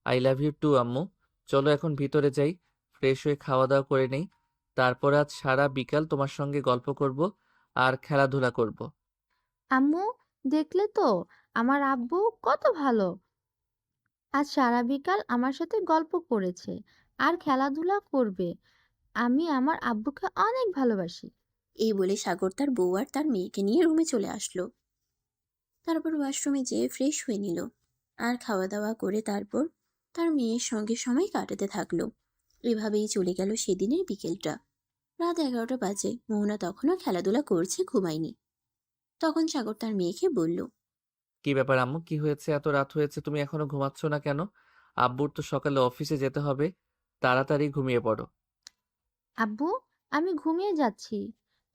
আই লাভ ইউ টু আম্মু। চলো এখন ভিতরে যাই, ফ্রেশ হয়ে খাওয়া দাওয়া করে নেই। তারপর আজ সারা বিকাল তোমার সঙ্গে গল্প করব আর খেলাধুলা করব। আম্মু, দেখলে তো আমার আব্বু কত ভালো। আজ সারা বিকাল আমার সাথে গল্প করেছে আর খেলাধুলা করবে। আমি আমার আব্বুকে অনেক ভালোবাসি। এই বলে সাগর তার বউ আর তার মেয়েকে নিয়ে রুমে চলে আসলো। তারপর ওয়াশরুমে যেয়ে ফ্রেশ হয়ে নিল আর খাওয়া দাওয়া করে তারপর তার মেয়ের সঙ্গে সময় কাটাতে থাকলো। এভাবেই চলে গেল সেদিনের বিকেলটা। রাত 11টা বাজে, মোহনা তখনও খেলাধুলা করছে, ঘুমায়নি। তখন সাগর তার মেয়েকে বলল, কি ব্যাপার আম্মু, কি হয়েছে? এত রাত হয়েছে, তুমি এখনো ঘুমাচ্ছ না কেন? আব্বুর তো সকালে অফিসে যেতে হবে, তাড়াতাড়ি ঘুমিয়ে পড়ো। আব্বু, আমি ঘুমিয়ে যাচ্ছি।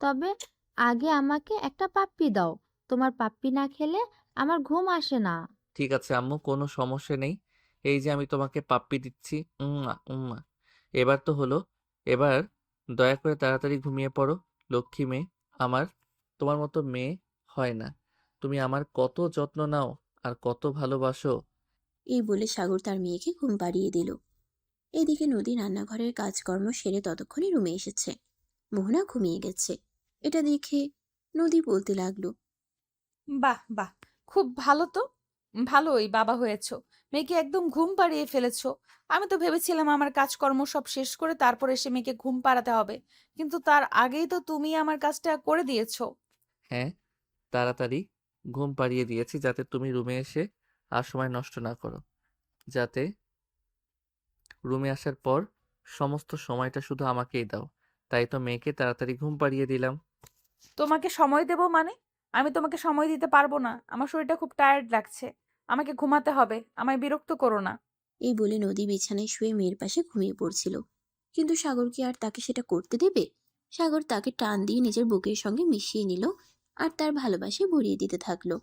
তবে আগে আমাকে একটা পাপ্পি দাও। তোমার পাপ্পি না খেলে আমার ঘুম আসে না। ঠিক আছে আম্মু, কোনো সমস্যা নেই। এই যে আমি তোমাকে পাপ্পি দিচ্ছি। উম্মা উম্মা। এবার তো হলো। এবার দয়া করে তাড়াতাড়ি ঘুমিয়ে পড়ো, লক্ষ্মী মেয়ে আমার। তোমার মতো মেয়ে হয় না। তুমি আমার কত যত্ন নাও আর কত ভালোবাসো। এই বলে সাগর তার মেয়েকে ঘুম পাড়িয়ে দিল। এদিকে নদী রান্নাঘরের কাজকর্ম সেরে ততক্ষণে রুমে এসেছে। মোহনা ঘুমিয়ে গেছে। এটা দেখে নদী বলতে লাগলো, বাহ বাহ, খুব ভালো তো। ভালোই বাবা হয়েছো, মেয়েকে একদম ঘুম পাড়িয়ে ফেলেছো। আমি তো ভেবেছিলাম আমার কাজকর্ম সব শেষ করে তারপর এসে মেয়েকে ঘুম পাড়াতে হবে, কিন্তু তার আগেই তো তুমি আমার কাজটা করে দিয়েছো। হ্যাঁ, তাড়াতাড়ি ঘুম পাড়িয়ে দিয়েছি যাতে তুমি রুমে এসে আর সময় নষ্ট না করো। যাতে রুমে আসার পর সমস্ত সময়টা শুধু আমাকেই দাও। তাই তো মেয়েকে তাড়াতাড়ি ঘুম পাড়িয়ে দিলাম। তোমাকে সময় দেব মানে? আমি তোমাকে সময় দিতে পারবো না, আমার শরীরটা খুব টায়ার্ড লাগছে। আমাকে ঘুমাতে হবে, আমায় বিরক্ত করো না। এই বলে নদী বিছানায় শুয়ে মেয়ের পাশে ঘুমিয়ে পড়ছিল। কিন্তু সাগর কি আর তাকে সেটা করতে দেবে? সাগর তাকে টান দিয়ে নিজের বুকের সঙ্গে মিশিয়ে নিল আর তার ভালোবাসা ভরিয়ে দিতে থাকলো।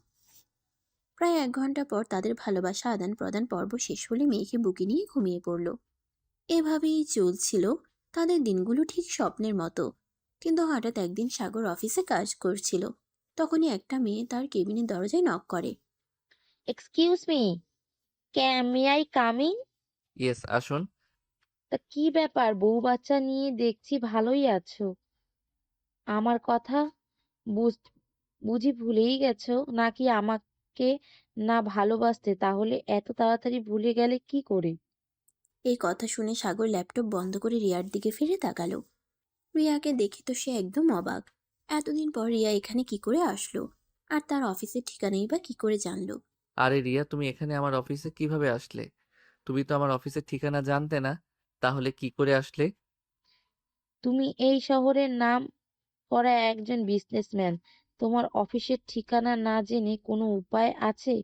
প্রায় 1 ঘন্টা পর তাদের ভালোবাসা আদান প্রদান পর্ব শেষ হলে মেয়েকে বুকে নিয়ে ঘুমিয়ে পড়ল। এভাবেই চলছিল তাদের দিনগুলো, ঠিক স্বপ্নের মতো। কিন্তু হঠাৎ একদিন সাগর অফিসে কাজ করছিল। তখনই একটা মেয়ে তার কেবিনের দরজায় নক করে। Excuse me, may I come in? Yes, আসুন। তা কি ব্যাপার, বউ বাচ্চা নিয়ে দেখছি ভালোই আছো। আমার কথা বুঝ- বুঝি ভুলেই গেছো নাকি আমাকে না ভালোবাসতে? তাহলে এত তাড়াতাড়ি ভুলে গেলে কি করে? এই কথা শুনে সাগর ল্যাপটপ বন্ধ করে রিয়ার দিকে ফিরে তাকালো। রিয়াকে দেখে তো সে একদম অবাক। এতদিন পর রিয়া এখানে কি করে আসলো? আর তার অফিসের ঠিকানাই বা কি করে জানলো? আরে রিয়া, তুমি এখানে আমার অফিসে কিভাবে আসলে? তুমি তো আমার অফিসের ঠিকানা জানতে না, তাহলে কি করে আসলে? তুমি এই শহরের নাম করা একজন বিজনেসম্যান, তোমার অফিসের ঠিকানা না জেনে কোনো উপায় আছে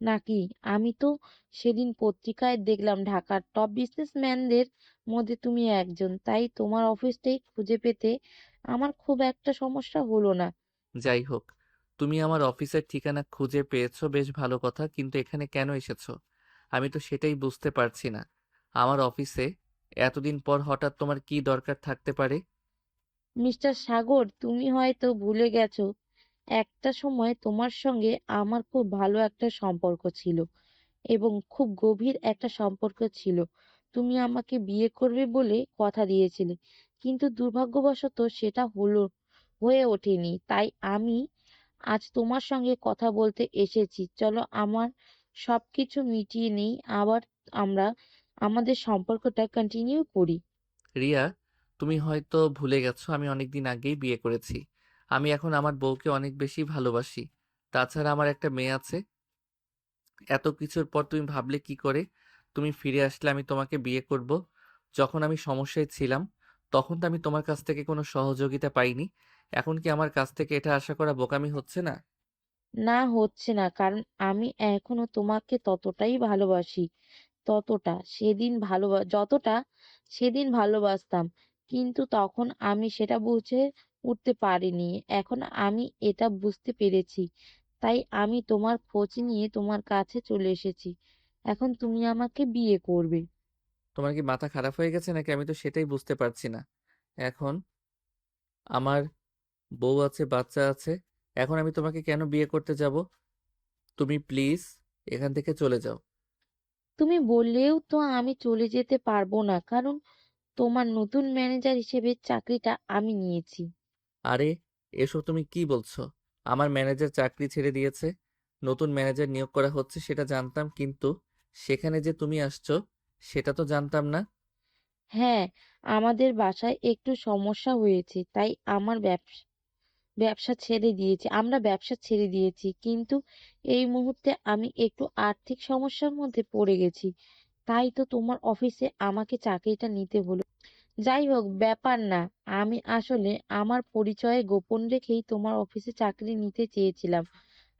নাকি? আমি তো সেদিন পত্রিকায় দেখলাম ঢাকার টপ বিজনেসম্যানদের মধ্যে তুমি একজন, তাই তোমার অফিসটাই খুঁজে পেতে আমার খুব একটা সমস্যা হলো না। যাই হোক, তুমি আমার অফিসের ঠিকানা খুঁজে পেয়েছো, বেশ ভালো কথা, কিন্তু এখানে কেন এসেছো? আমি তো সেটাই বুঝতে পারছি না। আমার অফিসে এতদিন পর হঠাৎ তোমার কি দরকার থাকতে পারে? মিস্টার সাগর, তুমি হয়তো ভুলে গেছো, একটা সময় তোমার সঙ্গে আমার খুব ভালো একটা সম্পর্ক ছিল এবং খুব গভীর একটা সম্পর্ক ছিল। তুমি আমাকে বিয়ে করবে বলে কথা দিয়েছিলে, কিন্তু দুর্ভাগ্যবশত সেটা হয়ে ওঠেনি। তাই আমি আজ তোমার সঙ্গে কথা বলতে এসেছি। চলো আমার সবকিছু মিটিয়ে নেই, আবার আমরা আমাদের সম্পর্কটা কন্টিনিউ করি। রিয়া, তুমি হয়তো ভুলে গেছো আমি অনেকদিন আগেই বিয়ে করেছি। আমি এখন আমার বউকে অনেক বেশি ভালোবাসি। তাছাড়া আমার একটা মেয়ে আছে। এত কিছুর পর তুমি ভাবলে কি করে তুমি ফিরে আসলে আমি তোমাকে বিয়ে করব? যখন আমি সমস্যায় ছিলাম তখন তো আমি তোমার কাছ থেকে কোনো সহযোগিতা পাইনি। এখন কি আমার কাছ থেকে এটা আশা করা বোকামি হচ্ছে না? না, হচ্ছে না, কারণ আমি এখনো তোমাকে ততটাই ভালোবাসি, যতটা সেদিন ভালোবাসতাম। কিন্তু তখন আমি সেটা বুঝে উঠতে পারিনি, এখন আমি এটা বুঝতে পেরেছি। তাই আমি তোমার খোঁজ নিয়ে তোমার কাছে চলে এসেছি। এখন তুমি আমাকে বিয়ে করবে। তোমার কি মাথা খারাপ হয়ে গেছে নাকি? আমি তো সেটাই বুঝতে পারছি না। এখন আমার বউ আছে, বাচ্চা আছে। এখন আমি তোমাকে কেন বিয়ে করতে যাব? তুমি প্লিজ এখান থেকে চলে যাও। তুমি বললেও তো আমি চলে যেতে পারবো না, কারণ তোমার নতুন ম্যানেজার হিসেবে চাকরিটা আমি নিয়েছি। আরে, এসব তুমি কি বলছো? আমার ম্যানেজার চাকরি ছেড়ে দিয়েছে, নতুন ম্যানেজার নিয়োগ করা হচ্ছে সেটা জানতাম, কিন্তু সেখানে যে তুমি আসছো সেটা তো জানতাম না। হ্যাঁ, আমাদের বাসায় একটু সমস্যা হয়েছে, তাই আমরা ব্যবসা ছেড়ে দিয়েছি, কিন্তু এই মুহূর্তে আমি একটু আর্থিক সমস্যার মধ্যে পড়ে গেছি। তাই তো তোমার অফিসে আমাকে চাকরিটা নিতে হলো। যাই হোক, ব্যাপার না। আমি আসলে আমার পরিচয় গোপন রেখেই তোমার অফিসে চাকরি নিতে চেয়েছিলাম,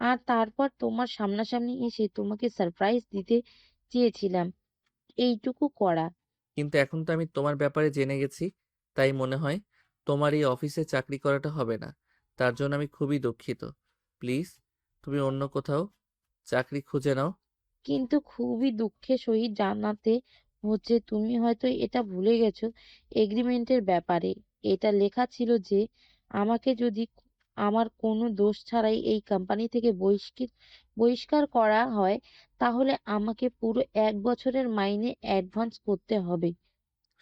আর তারপর তোমার সামনাসামনি এসে তোমাকে সারপ্রাইজ দিতে চেয়েছিলাম। এইটুকু করা। কিন্তু এখন তো আমি তোমার ব্যাপারে জেনে গেছি, তাই মনে হয় তোমার এই অফিসে চাকরি করাটা হবে না। তার জন্য আমি খুবই দুঃখিত। প্লিজ তুমি অন্য কোথাও চাকরি খুঁজে নাও। কিন্তু খুবই দুঃখের সহিত জানাতে হচ্ছে, তুমি হয়তো এটা ভুলে গেছো এগ্রিমেন্টের ব্যাপারে। এটা লেখা ছিল যে আমাকে যদি আমার কোনো দোষ ছাড়াই এই কোম্পানি থেকে বহিষ্কার করা হয়, তাহলে আমাকে পুরো 1 বছরের মাইনে অ্যাডভান্স করতে হবে।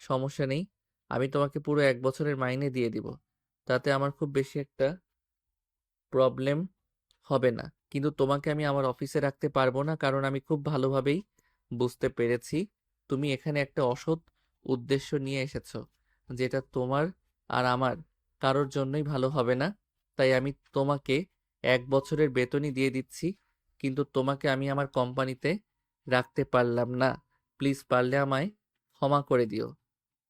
সমস্যা নেই, আমি তোমাকে পুরো 1 বছরের মাইনে দিয়ে দিব। তাতে আমার খুব বেশি একটা প্রবলেম হবে না। কিন্তু তোমাকে আমি আমার অফিসে রাখতে পারবো না, কারণ আমি খুব ভালোভাবেই বুঝতে পেরেছি তুমি এখানে একটা অসৎ উদ্দেশ্য নিয়ে এসেছো, যেটা তোমার আর আমার কারোর জন্যই ভালো হবে না। তাই আমি তোমাকে 1 বছরের বেতনই দিয়ে দিচ্ছি, কিন্তু তোমাকে আমি আমার কোম্পানিতে রাখতে পারলাম না। প্লিজ পারলে আমায় ক্ষমা করে দিও।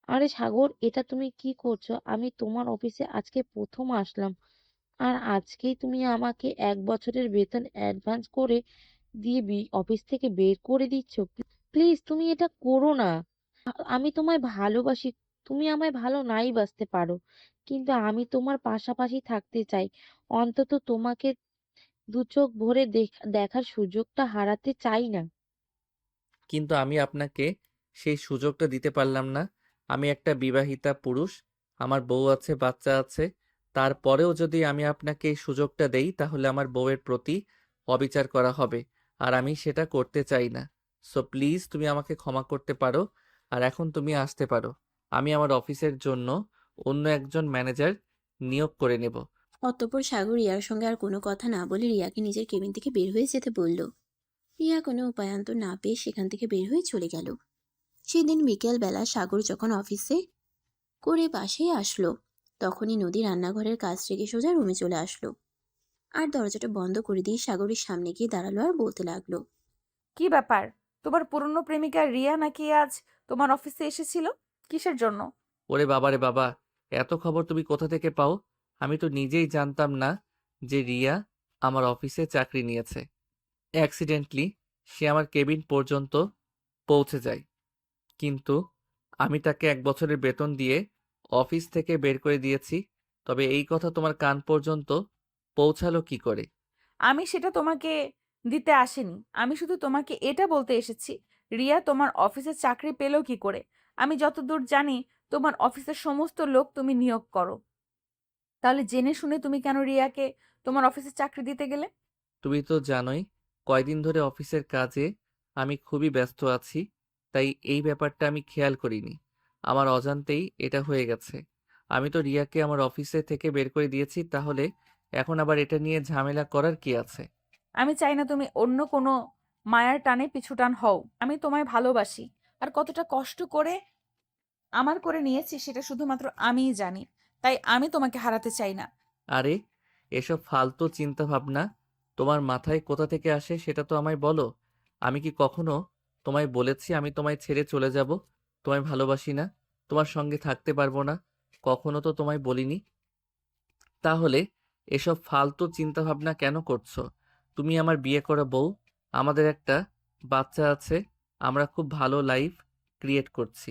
আরে সাগর, এটা তুমি কি করছো? আমি তোমার অফিসে আজকে প্রথম আসলাম, আর আজকেই তুমি আমাকে 1 বছরের বেতন অ্যাডভান্স করে দিয়ে অফিস থেকে বের করে দিচ্ছ? প্লিজ তুমি এটা করো না। আমি তোমায় ভালোবাসি। তুমি আমায় ভালো নাই বাসতে পারো, কিন্তু আমি তোমার পাশাপাশি থাকতে চাই। অন্তত তোমাকে দু চোখ ভরে দেখার সুযোগটা হারাতে চাই না। কিন্তু আমি আপনাকে সেই সুযোগটা দিতে পারলাম না। আমি একটা বিবাহিতা পুরুষ, আমার বউ আছে, বাচ্চা আছে। তারপরেও যদি আমি আপনাকে এই সুযোগটা দেই, তাহলে আমার বউয়ের প্রতি অবিচার করা হবে, আর আমি সেটা করতে চাই না। সো প্লিজ তুমি আমাকে ক্ষমা করতে পারো, আর এখন তুমি আসতে পারো। আমি আমার অফিসের জন্য অন্য একজন ম্যানেজার নিয়োগ করে নেব। অতঃপর সাগর রিয়ার সঙ্গে আর কোনো কথা না বলে রিয়াকে নিজের কেবিন থেকে বের হয়ে যেতে বলল। রিয়া কোনো উপায়ান্তর না পেয়ে সেখান থেকে বের হয়ে চলে গেল। সেদিন বিকেলবেলা সাগর যখন অফিসে করে বাসায় আসলো, তখনই নদী রান্নাঘরের কাজ থেকে সোজা রুমে চলে আসলো, আর দরজাটা বন্ধ করে দিয়ে সাগরের সামনে গিয়ে দাঁড়ালো আর বলতে লাগলো। কি ব্যাপার? তোমার পুরনো প্রেমিকা রিয়া নাকি আজ তোমার অফিসে এসেছিল? কিসের জন্য? ওরে বাবা রে বাবা, এত খবর তুমি কোথা থেকে পাও? আমি তো নিজেই জানতাম না যে রিয়া আমার অফিসে চাকরি নিয়েছে। অ্যাক্সিডেন্টলি সে আমার কেবিন পর্যন্ত পৌঁছে যায়, কিন্তু আমি তাকে 1 বছরের বেতন দিয়ে অফিস থেকে বের করে দিয়েছি। তবে এই কথা তোমার কান পর্যন্ত পৌঁছালো কি করে? আমি সেটা তোমাকে দিতে আসিনি। আমি শুধু তোমাকে এটা বলতে এসেছি, রিয়া তোমার অফিসে চাকরি পেলো কি করে? আমি যতদূর জানি, তোমার অফিসের সমস্ত লোক তুমি নিয়োগ করো। তাহলে জেনে শুনে তুমি কেন রিয়াকে তোমার অফিসে চাকরি দিতে গেলে? তুমি তো জানোই কয়দিন ধরে অফিসের কাজে আমি খুবই ব্যস্ত আছি, তাই এই ব্যাপারটা আমি খেয়াল করিনি। আমার অজান্তেই এটা হয়ে গেছে। আমি তো রিয়াকে আমার অফিসে থেকে বের করে দিয়েছি, তাহলে এখন আবার এটা নিয়ে ঝামেলা করার কি আছে? আমি চাই না তুমি অন্য কোনো মায়ার টানে পিছুটান হও। আমি তোমায় ভালোবাসি, আর কতটা কষ্ট করে আমার করে নিয়েছি সেটা শুধুমাত্র আমিই জানি। তাই আমি তোমাকে হারাতে চাই না। আরে, এসব ফালতু চিন্তা ভাবনা তোমার মাথায় কোথা থেকে আসে সেটা তো আমায় বলো। আমি কি কখনো তোমায় বলেছি আমি তোমায় ছেড়ে চলে যাব? তোমায় ভালোবাসি না, তোমার সঙ্গে থাকতে পারবো না? কখনো তো তোমায় বলিনি। তাহলে এসব ফালতু চিন্তা ভাবনা কেন করছো? তুমি আমার বিয়ে করা বউ, আমাদের একটা বাচ্চা আছে, আমরা খুব ভালো লাইফ ক্রিয়েট করছি।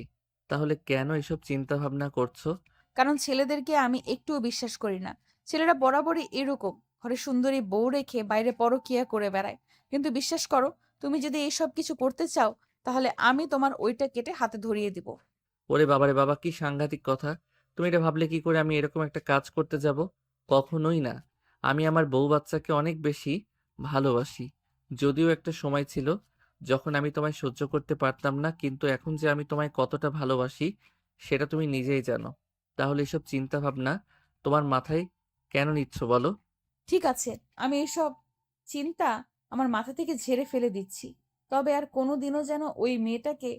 তাহলে কেন এসব চিন্তা ভাবনা করছো? কারণ ছেলেদেরকে আমি একটুও বিশ্বাস করি না। ছেলেরা বরাবরই এরকম। ঘরে সুন্দরী বউ রেখে বাইরে পরকীয়া করে বেড়ায়। কিন্তু বিশ্বাস করো, তুমি যদি এইসব কিছু করতে চাও, তাহলে আমি তোমার ওইটা কেটে হাতে ধরিয়ে দিব। ওরে বাবারে বাবা, কি সাংঘাতিক কথা! তুমি এটা ভাবলে কি করে আমি এরকম একটা কাজ করতে যাব? কখনোই না। আমি আমার বউ বাচ্চাকে অনেক বেশি ভালোবাসি। যদিও একটা সময় ছিল যখন আমি তোমায় সহ্য করতে পারতাম না, কিন্তু এখন যে আমি তোমায় কতটা ভালোবাসি সেটা তুমি নিজেই জানো। তাহলে এসব চিন্তা ভাবনা তোমার মাথায় কেন নিচ্ছ বলো? ঠিক আছে, আমি এসব চিন্তা আমার মাথা থেকে ঝেড়ে ফেলে দিচ্ছি। তবে আর কোনোদিনও যেন ওই মেয়েটাকে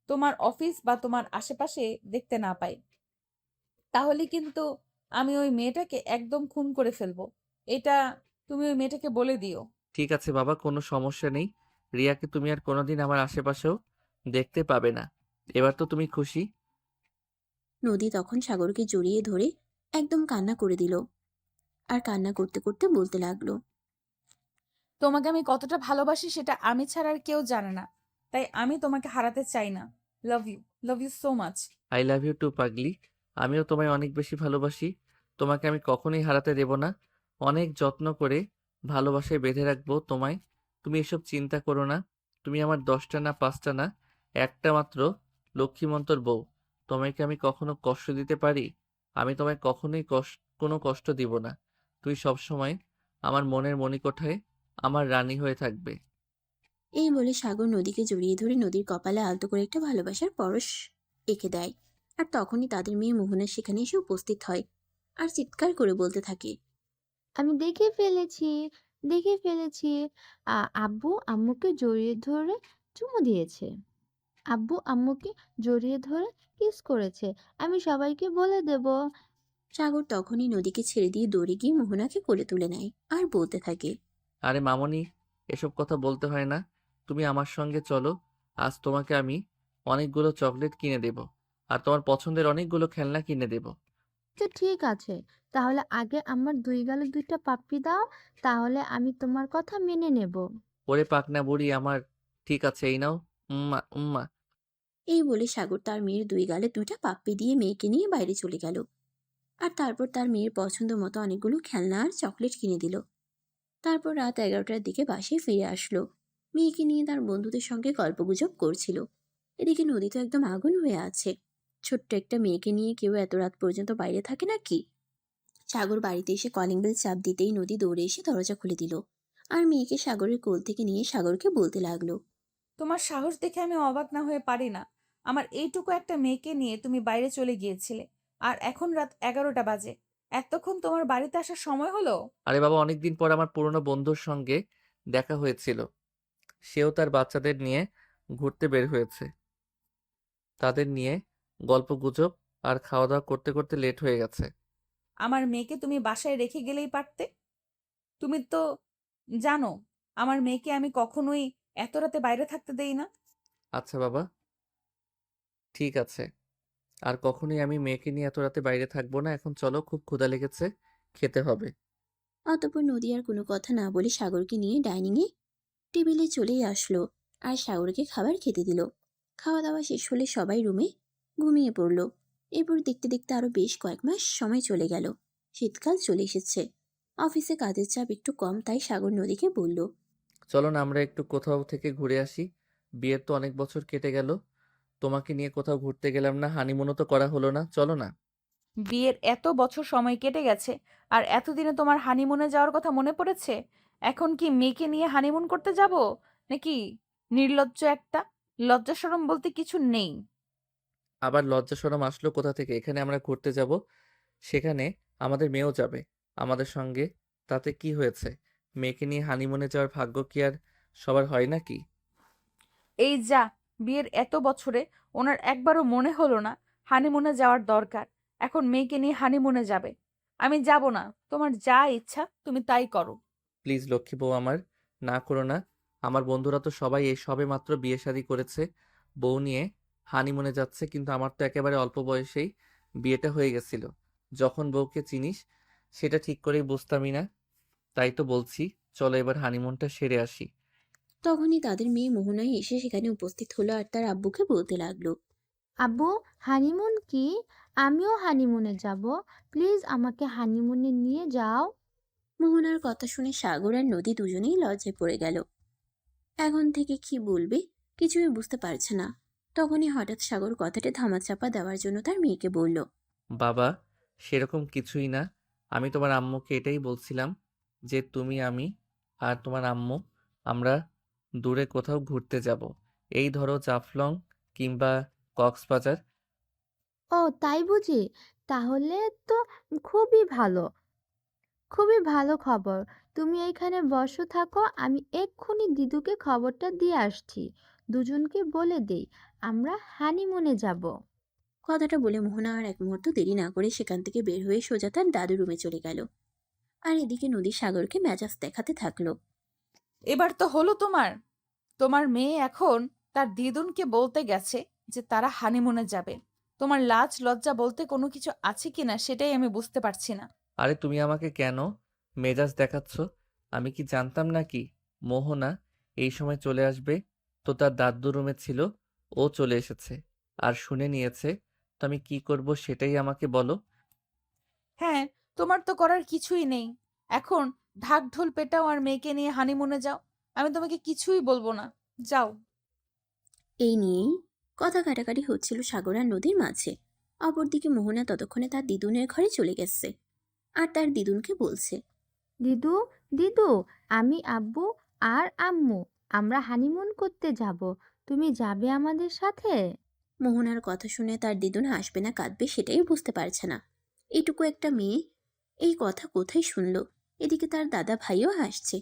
তোমার অফিস বা তোমার আশেপাশে দেখতে না পাই। তাহলে কিন্তু আমি ওই মেয়েটাকে একদম খুন করে ফেলবো। এটা তুমি ওই মেয়েটাকে বলে দিও। ঠিক আছে বাবা, কোনো সমস্যা নেই। রিয়াকে তুমি আর কোনোদিন আমার আশেপাশেও দেখতে পাবে না। এবার তো তুমি খুশি? নদী তখন সাগরকে জড়িয়ে ধরে একদম কান্না করে দিল। আর কান্না করতে করতে বলতে লাগলো। তোমাকে আমি কতটা ভালোবাসি সেটা আমি ছাড়া আর কেউ জানে না। তাই আমি তোমাকে হারাতে চাই না। Love you, love you so much. I love you too পাগলি। আমিও তোমায় অনেক বেশি ভালোবাসি। তোমাকে আমি কখনোই হারাতে দেব না। অনেক যত্ন করে ভালোবাসায় বেঁধে রাখবো তোমায়। তুমি এসব চিন্তা করো না। তুমি আমার 10টা না 5টা না, একটা মাত্র লক্ষ্মীমন্তর বউ। তোমায় কি আমি কখনো কষ্ট দিতে পারি? আমি তোমায় কখনোই কোনো কষ্ট দিব না। তুই সবসময় আমার মনের মণিকোঠায় আমার রানী হয়ে থাকবে। এই বলে সাগর নদীকে জড়িয়ে ধরে নদীর কপালে আলতো করে একটা ভালোবাসার পরশ এঁকে দেয়। আর তখনই তাদের মেয়ে মোহনা সেখানে এসে উপস্থিত হয় আর চিৎকার করে বলতে থাকে। আমি দেখে ফেলেছি, দেখে ফেলেছি। আব্বু আম্মুকে জড়িয়ে ধরে চুমু দিয়েছে। আব্বু আম্মুকে জড়িয়ে ধরে কিস করেছে। আমি সবাইকে বলে দেব। সাগর তখনই নদীকে ছেড়ে দিয়ে দৌড়ে গিয়ে মোহনাকে কোলে তুলে নেয় আর বলতে থাকে। আরে মামনি, এসব কথা বলতে হয় না। তুমি আমার সঙ্গে চলো। আজ তোমাকে আমি অনেকগুলো চকলেট কিনে দেব। আর তোমার পছন্দের অনেকগুলো খেলনা কিনে দেব। তো ঠিক আছে, তাহলে আগে আমার 2 গালে 2টা পাপ্পি দাও, তাহলে আমি তোমার কথা মেনে নেব। ওরে পাকনা বুড়ি আমার! ঠিক আছে, এই নাও। উম্মা উম্মা। এই বলে সাগর তার মেয়ের 2 গালে 2টা পাপ্পি দিয়ে মেয়েকে নিয়ে বাইরে চলে গেল। আর তারপর তার মেয়ের পছন্দ মতো অনেকগুলো খেলনা আর চকলেট কিনে দিল। তারপর রাত 11টার দিকে বাসায় ফিরে আসলো। মেয়েকে নিয়ে তার বন্ধুদের সঙ্গে গল্পগুজব করছিল। এদিকে নদী তো একদম আগুন হয়ে আছে। ছোট্ট একটা মেয়েকে নিয়ে কেউ এত রাত পর্যন্ত বাইরে থাকে নাকি? সাগর বাড়িতে এসে কলিং বেল চাপ দিতেই নদী দৌড়ে এসে দরজা খুলে দিল। আর মেয়েকে সাগরের কোল থেকে নিয়ে সাগরকে বলতে লাগলো। তোমার সাহস দেখে আমি অবাক না হয়ে পারি না। আমার এইটুকু একটা মেয়েকে নিয়ে তুমি বাইরে চলে গিয়েছিলে, আর এখন রাত 11টা বাজে। এতক্ষণ তোমার বাড়িতে আসার সময় হলো? আরে বাবা, অনেকদিন পর আমার পুরনো বন্ধুর সঙ্গে দেখা হয়েছিল। সেও তার বাচ্চাদের নিয়ে ঘুরতে বের হয়েছে। তাদের নিয়ে গল্পগুজব আর খাওয়া দাওয়া করতে করতে লেট হয়ে গেছে। আমার মেয়েকে তুমি বাসায় রেখে গেলেই পারতে। তুমি তো জানো আমার মেয়েকে আমি কখনোই এত রাতে বাইরে থাকতে দেই না। আচ্ছা বাবা, ঠিক আছে। আর কখনোই আমি মেয়েকে নিয়ে এত রাতে বাইরে থাকবো না। এখন চলো, খুব ক্ষুধা লেগেছে, খেতে হবে। অতঃপর নদী আর কোনো কথা না বলে সাগরকে নিয়ে ডাইনিংয়ে টেবিলে চলেই আসলো আর সাগরকে খাবার খেতে দিল। খাওয়া দাওয়া শেষ হলে সবাই রুমে ঘুমিয়ে পড়ল। এরপর দেখতে দেখতে আরো বেশ কয়েক মাস সময় চলে গেল। শীতকাল চলে এসেছে। অফিসে কাজের চাপ একটু কম, তাই সাগর নদীকে বলল। চলো না আমরা একটু কোথাও থেকে ঘুরে আসি। বিয়ের তো অনেক বছর কেটে গেল, তোমাকে নিয়ে কোথাও ঘুরতে গেলাম না, হানিমুনও তো করা হলো না, চলো না। বিয়ের এত বছর সময় কেটে গেছে, আর এতদিনে তোমার হানিমুনে যাওয়ার কথা মনে পড়েছে? এখন কি মেয়েকে নিয়ে হানিমুন করতে যাব নাকি? নির্লজ্জ একটা! লজ্জা শরম বলতে কিছু নেই। আবার লজ্জা শরম আসলো কোথা থেকে? এখানে আমরা ঘুরতে যাব, সেখানে আমাদের মেয়েও যাবে আমাদের সঙ্গে। তাতে কি হয়েছে? মেয়েকে নিয়ে হানিমুনে যাওয়ার ভাগ্য কি আর সবার হয় নাকি? এই যা, বিয়ের এত বছরে ওনার একবারও মনে হলো না হানিমুনে যাওয়ার দরকার। এখন মেয়েকে নিয়ে হানিমুনে যাবে। আমি যাব না। তোমার যা ইচ্ছা তুমি তাই করো। প্লিজ লক্ষ্মী বউ আমার, না করো না। আমার বন্ধুরা তো সবাই এই সবে মাত্র বিয়ে শাদী করেছে, বউ নিয়ে হানিমুনে যাচ্ছে, কিন্তু আমার তো একেবারে অল্প বয়সেই বিয়েটা হয়ে গেছিল। যখন বউকে চিনিস সেটা ঠিক করেই বুঝতামই না। তাই তো বলছি, চলো এবার হানিমুনটা সেরে আসি। তখনই তাদের মেয়ে মোহনাই এসে সেখানে উপস্থিত হলো আর তার আব্বুকে বলতে লাগলো। আব্বু, হানিমুন কি? আমিও হানিমুনে যাব। প্লিজ আমাকে হানিমুনে নিয়ে যাও। মোহনার কথা শুনে সাগর আর নদী দুজনেই লজ্জায় পড়ে গেল। এখন থেকে কি বলবে কিছুই বুঝতে পারছে না। তখনই হঠাৎ সাগর কথাটা ধামাচাপা দেওয়ার জন্য তার মেয়েকে বলল, বাবা, সেরকম কিছুই না। আমি তোমার আম্মুকে এটাই বলছিলাম যে তুমি, আমি আর তোমার আম্মু আমরা দূরে কোথাও ঘুরতে যাব। এই ধরো জাফলং কিংবা কক্সবাজার। ও তাই বুঝি? তাহলে তো খুবই ভালো, খুবই ভালো খবর। তুমি এইখানে বসো, থাকো, আমি এক্ষুনি দিদুকে খবরটা দিয়ে আসছি। দুজনকে বলে দেই আমরা হানিমুনে যাব। কথাটা বলে মোহনা আর এক মুহূর্ত দেরি না করে সেখান থেকে বের হয়ে সোজা তার দাদু রুমে চলে গেল। আর এদিকে নদী সাগরকে মেজাজ দেখাতে থাকলো। এবার তো হলো তোমার। তোমার মেয়ে এখন তার দিদুনকে বলতে গেছে যে তারা হানিমুনে যাবে। তোমার লাজ লজ্জা বলতে কোনো কিছু আছে কিনা সেটাই আমি বুঝতে পারছি না। আরে তুমি আমাকে কেন মেজাজ দেখাচ্ছ? আমি কি জানতাম নাকি মোহনা এই সময় চলে আসবে? তো তার দাদু রুমে ছিল, ও চলে এসেছে আর শুনে নিয়েছে। তো আমি কি করব সেটাই আমাকে বলো। হ্যাঁ, তোমার তো করার কিছুই নেই। এখন ঢাক ঢোল পেটাও আর মেয়েকে নিয়ে হানিমুনে যাও। আমি তোমাকে কিছুই বলবো না। যাও। এই নিয়েই কথা কাটাকাটি হচ্ছিল সাগর আর নদীর মাঝে। অপরদিকে মোহনা ততক্ষণে তার দিদুনের ঘরে চলে গেছে আর তার দিদুনকে বলছে, দিদু, দিদু, আমি, আব্বু আর আম্মু আমরা হানিমুন করতে যাব। তুমি যাবে আমাদের সাথে? মোহনার কথা শুনে তার দিদুন হাসবে না কাঁদবে সেটাই বুঝতে পারছে না। এটুকু একটা মেয়ে এই কথা কোথায় শুনলো। এদিকে তার দাদা ভাইও হাসছে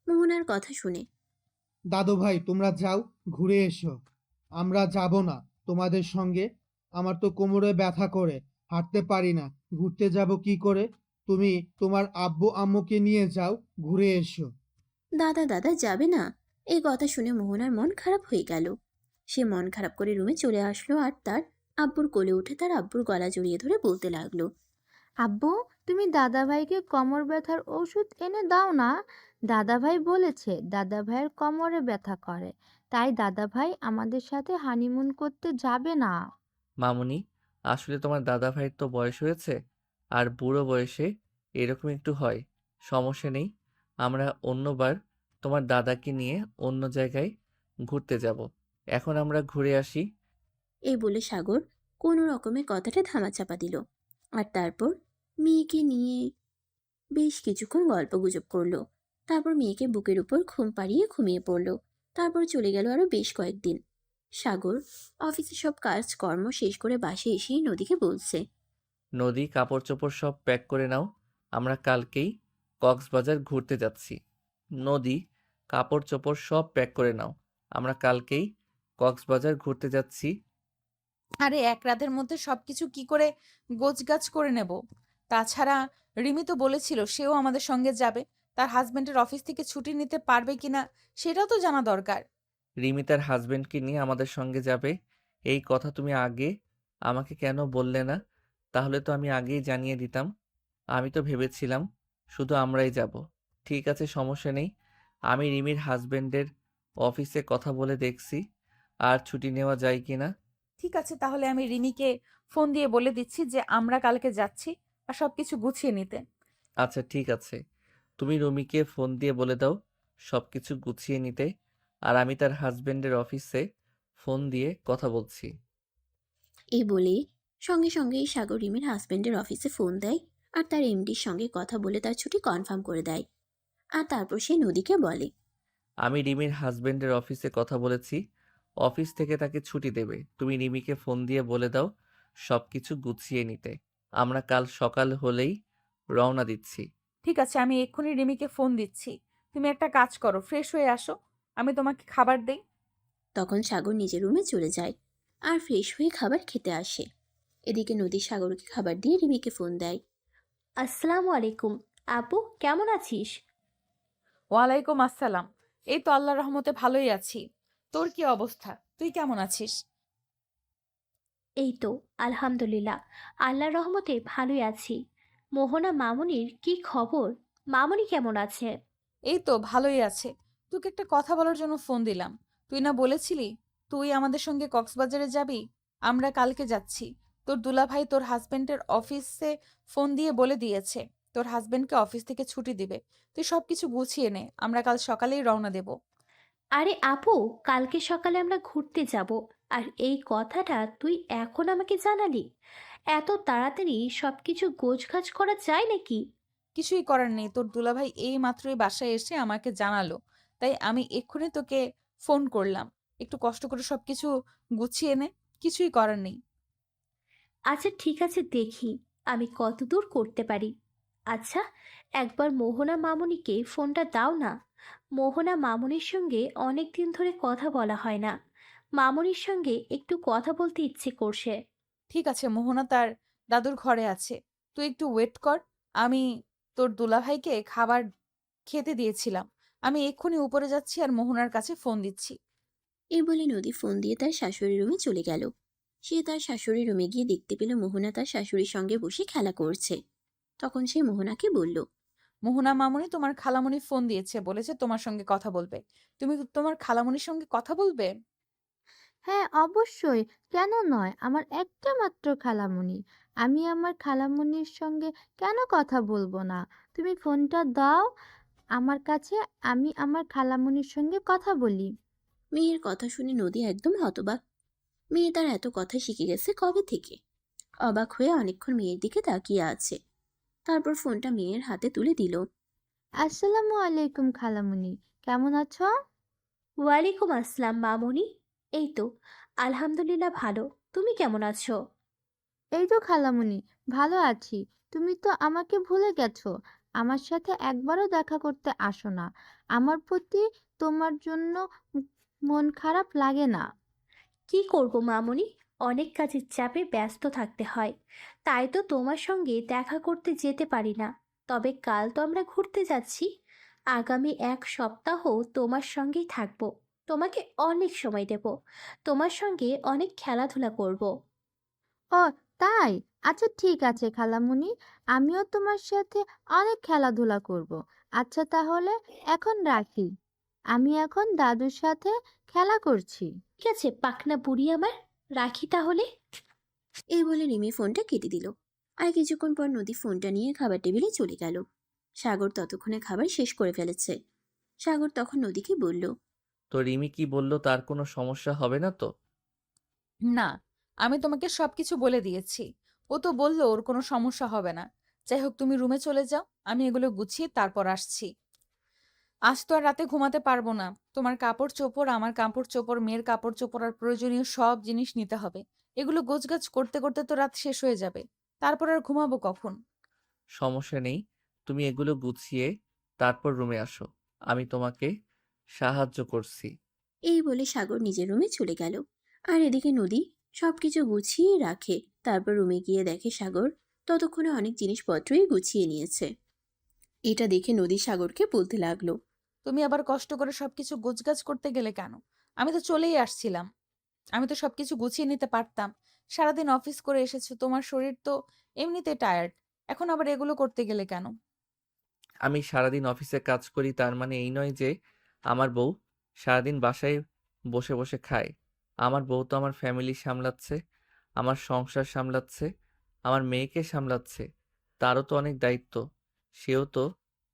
মোহনার কথা শুনে। দাদু ভাই তোমরা যাও, ঘুরে এসো। আমরা যাব না তোমাদের সঙ্গে। আমার তো কোমরে ব্যথা করে, হাঁটতে পারি না। ঘুরতে যাব কি করে? তুমি তোমার আব্বু আম্মুকে নিয়ে যাও, ঘুরে এসো। দাদা দাদা যাবে না? এই কথা শুনে মোহনার মন খারাপ হয়ে গেল। সে মন খারাপ করে রুমে চলে আসলো আর তার আব্বুর কোলে উঠে তার আব্বুর গলা জড়িয়ে ধরে বলতে লাগলো, আব্বু, তুমি দাদাভাইকে কোমর ব্যথার ওষুধ এনে দাও না। দাদাভাই বলেছে দাদাভাইয়ের কোমরে ব্যথা করে, তাই দাদাভাই আমাদের সাথে হানিমুন করতে যাবে না। মামুনি, আসলে তোমার দাদা ভাইয়ের তো বয়স হয়েছে, আর বুড়ো বয়সে এরকম একটু হয়। সমস্যা নেই, আমরা অন্যবার তোমার দাদাকে নিয়ে অন্য জায়গায় ঘুরতে যাব। এখন আমরা ঘুরে আসি। এই বলে সাগর কোনো রকমে কথাটা ধামাচাপা দিল। আর তারপর মেয়েকে নিয়ে বেশ কিছুক্ষণ গল্পগুজব করলো। তারপর মেয়েকে বুকের উপর ঘুম পাড়িয়ে ঘুমিয়ে পড়লো। তারপর চলে গেল আরো বেশ কয়েকদিন। সাগর অফিসে সব কাজকর্ম শেষ করে বাসে এসেই নদীকে বলছে, নদী, কাপড় চোপড় সব প্যাক করে নাও, আমরা কালকেই কক্সবাজার ঘুরতে যাচ্ছি। নদী, কাপড় চোপড় সব প্যাক করে নাও, আমরা কালকেই কক্সবাজার ঘুরতে যাচ্ছি। আরে এক রাতের মধ্যে সবকিছু কি করে গোছগাছ করে নেব? তাছাড়া রিমি তো বলেছিল সেও আমাদের সঙ্গে যাবে। তার হাজবেন্ডের অফিস থেকে ছুটি নিতে পারবে কিনা সেটাও তো জানা দরকার। রিমি তার হাজবেন্ডকে নিয়ে আমাদের সঙ্গে যাবে, এই কথা তুমি আগে আমাকে কেন বললে না? তাহলে তো আমি আগেই জানিয়ে দিতাম। আমি তো ভেবেছিলাম শুধু আমরাই যাব। ঠিক আছে, সমস্যা নেই। আমি রিমির হাজবেন্ডের অফিসে কথা বলে দেখছি আর ছুটি নেওয়া যায় কিনা। ঠিক আছে, তাহলে আমি রিমিকে ফোন দিয়ে বলে দিচ্ছি যে আমরা কালকে যাচ্ছি আর সবকিছু গুছিয়ে নিতে। আচ্ছা ঠিক আছে, তুমি রুমিকে ফোন দিয়ে বলে দাও সবকিছু গুছিয়ে নিতে, আর আমি তার হাজবেন্ডের অফিসে ফোন দিয়ে কথা বলছি। এই বলে সঙ্গে সঙ্গেই সাগর রিমির হাজবেন্ডের অফিসে ফোন দেয় আর তার এমডির সঙ্গে কথা বলে তার ছুটি কনফার্ম করে দেয়। আর তারপর সে নদীকে বলে, আমি রিমির হাজবেন্ডের অফিসে কথা বলেছি, অফিস থেকে তাকে ছুটি দেবে। তুমি রিমিকে ফোন দিয়ে বলে দাও সবকিছু গুছিয়ে নিতে। আমরা কাল সকাল হলেই রওনা দিচ্ছি। ঠিক আছে, আমি এক্ষুনি রিমিকে ফোন দিচ্ছি। তুমি একটা কাজ করো, ফ্রেশ হয়ে আসো, আমি তোমাকে খাবার দেই। তখন সাগর নিজের রুমে চলে যায় আর ফ্রেশ হয়ে খাবার খেতে আসে। এদিকে নদী সাগরকে খাবার দিয়ে রিমিকে ফোন দেয়। আসসালামু আলাইকুম। আপু, কেমন আছিস? ওয়ালাইকুম আসসালাম। এই তো আল্লাহর রহমতে ভালোই আছি। তোর কি অবস্থা? তুই কেমন আছিস? এই তো, আলহামদুলিল্লাহ, আল্লাহর রহমতে ভালোই আছি। মোহনা মামুনির কি খবর? মামুনি কেমন আছে? এই তো ভালোই আছে। তোকে একটা কথা বলার জন্য ফোন দিলাম। তুই না বলেছিলি তুই আমাদের সঙ্গে কক্সবাজারে যাবি? আমরা কালকে যাচ্ছি। তোর দুলাভাই তোর হাজবেন্ডের অফিসে ফোন দিয়ে বলে দিয়েছে তোর হাজবেন্ডকে অফিস থেকে ছুটি দিবে। তুই সবকিছু গুছিয়ে নে, আমরা কাল সকালেই রওনা দেব। আরে আপু, কালকে সকালে আমরা ঘুরতে যাব, আর এই কথাটা তুই এখন আমাকে জানালি? এত তাড়াতাড়ি সবকিছু গোছগাছ করা যায় নাকি? কিছুই করার নেই, তোর দুলাভাই এই মাত্রই বাসায় এসে আমাকে জানালো, তাই আমি এক্ষুনি তোকে ফোন করলাম। একটু কষ্ট করে সবকিছু গুছিয়ে নে, কিছুই করার নেই। আচ্ছা ঠিক আছে, দেখি আমি কত দূর করতে পারি। আচ্ছা, একবার মোহনা মামুনিকে ফোনটা দাও না। মোহনা মামুনির সঙ্গে অনেক দিন ধরে কথা বলা হয় না। মামুনির সঙ্গে একটু কথা বলতে ইচ্ছে করছে। ঠিক আছে, মোহনা তার দাদুর ঘরে আছে, তুই একটু ওয়েট কর। আমি তোর দুলাভাইকে খাবার খেতে দিয়েছিলাম, আমি এক্ষুনি উপরে যাচ্ছি আর মোহনার কাছে ফোন দিচ্ছি। এই বলে নদী ফোন দিয়ে তার শাশুড়ির রুমে চলে গেল। সে তার শাশুড়ির রুমে গিয়ে দেখতে পেল মোহনা তার শাশুড়ির সঙ্গে বসে খেলা করছে। তখন সে মোহনাকে বলল, মোহনা মামুনি তোমার খালামণি ফোন দিয়েছে, বলেছে তোমার সঙ্গে কথা বলবে। তুমি তোমার খালামণির সঙ্গে কথা বলবে? হ্যাঁ, অবশ্যই। কেন নয়? আমার একটা মাত্র খালামণি। আমি আমার খালামণির সঙ্গে কেন কথা বলবো না? তুমি ফোনটা দাও আমার কাছে, আমি আমার খালামণির সঙ্গে কথা বলি। মেয়ের কথা শুনে নদী একদম হতবাক। মেয়ে তার এত কথা শিখে গেছে কবে থেকে? অবাক হয়ে অনেকক্ষণ মেয়ের দিকে তাকিয়ে আছে। তারপর ফোনটা মেয়ের হাতে তুলে দিল। আসসালামু আলাইকুম খালামণি, কেমন আছো? ওয়ালাইকুম আসসালাম মামুনি। এই তো আলহামদুলিল্লাহ ভালো। তুমি কেমন আছো? এই তো খালামণি, ভালো আছি। তুমি তো আমাকে ভুলে গেছো। আমার সাথে একবারও দেখা করতে আসো না। আমার প্রতি তোমার জন্য মন খারাপ লাগে না? কি করব মামুনি, অনেক কাজের চাপে ব্যস্ত থাকতে হয়, তাই তো তোমার সঙ্গে দেখা করতে যেতে পারি না। তবে কাল তো আমরা ঘুরতে যাচ্ছি। আগামী এক সপ্তাহ তোমার সঙ্গেই থাকবো। তোমাকে অনেক সময় দেব, তোমার সঙ্গে অনেক খেলাধুলা করব। ও, তাই? আচ্ছা ঠিক আছে খালামণি, আমিও তোমার সাথে অনেক খেলাধুলা করব। আচ্ছা তাহলে এখন রাখি, আমি এখন দাদুর সাথে খেলা করছি। ঠিক আছে পাকনা বুড়ি আমার, রাখি তাহলে। এই বলে রিমি ফোনটা কেটে দিল। আর কিছুক্ষণ পর নদী ফোনটা নিয়ে খাবার টেবিলে চলে গেল। সাগর ততক্ষণে খাবার শেষ করে ফেলেছে। সাগর তখন নদীকে বলল, তো রিমি কি বলল, তার কোনো সমস্যা হবে না তো? না, আমি তোমাকে সবকিছু বলে দিয়েছি। ও তো বললো ওর কোনো সমস্যা হবে না। যাই হোক, তুমি রুমে চলে যাও, আমি এগুলো গুছিয়ে তারপর আসছি। আজ তো আর রাতে ঘুমাতে পারবো না। তোমার কাপড় চোপড়, আমার কাপড় চোপড়, মেয়ের কাপড় চোপড় আর প্রয়োজনীয় সব জিনিস নিতে হবে। এগুলো গোছগাছ করতে করতে তো রাত শেষ হয়ে যাবে। তারপর আর ঘুমাবো কখন? সমস্যা নেই, তুমি এগুলো গুছিয়ে তারপর রুমে আসো, আমি তোমাকে সাহায্য করছি। এই বলে সাগর নিজের রুমে চলে গেল। আর এদিকে নদী সবকিছু গুছিয়ে রাখে। তারপর রুমে গিয়ে দেখে সাগর ততক্ষণে অনেক জিনিসপত্রই গুছিয়ে নিয়েছে। এটা দেখে নদী সাগরকে বলতে লাগলো, তুমি আবার কষ্ট করে সবকিছু গোছগাছ করতে গেলে কেন? আমি তো চলেই আসছিলাম। আমি তো সবকিছু গুছিয়ে নিতে পারতাম। সারাদিন অফিস করে এসেছো, তোমার শরীর তো এমনিতে টায়ার্ড, এখন আবার এগুলো করতে গেলে কেন? আমি সারাদিন অফিসে কাজ করি, তার মানে এই নয় যে আমার বউ সারাদিন বাসায় বসে বসে খায়। আমার বউ তো আমার ফ্যামিলি সামলাচ্ছে, আমার সংসার সামলাচ্ছে, আমার মেয়েকে সামলাচ্ছে। তারও তো অনেক দায়িত্ব। সেও তো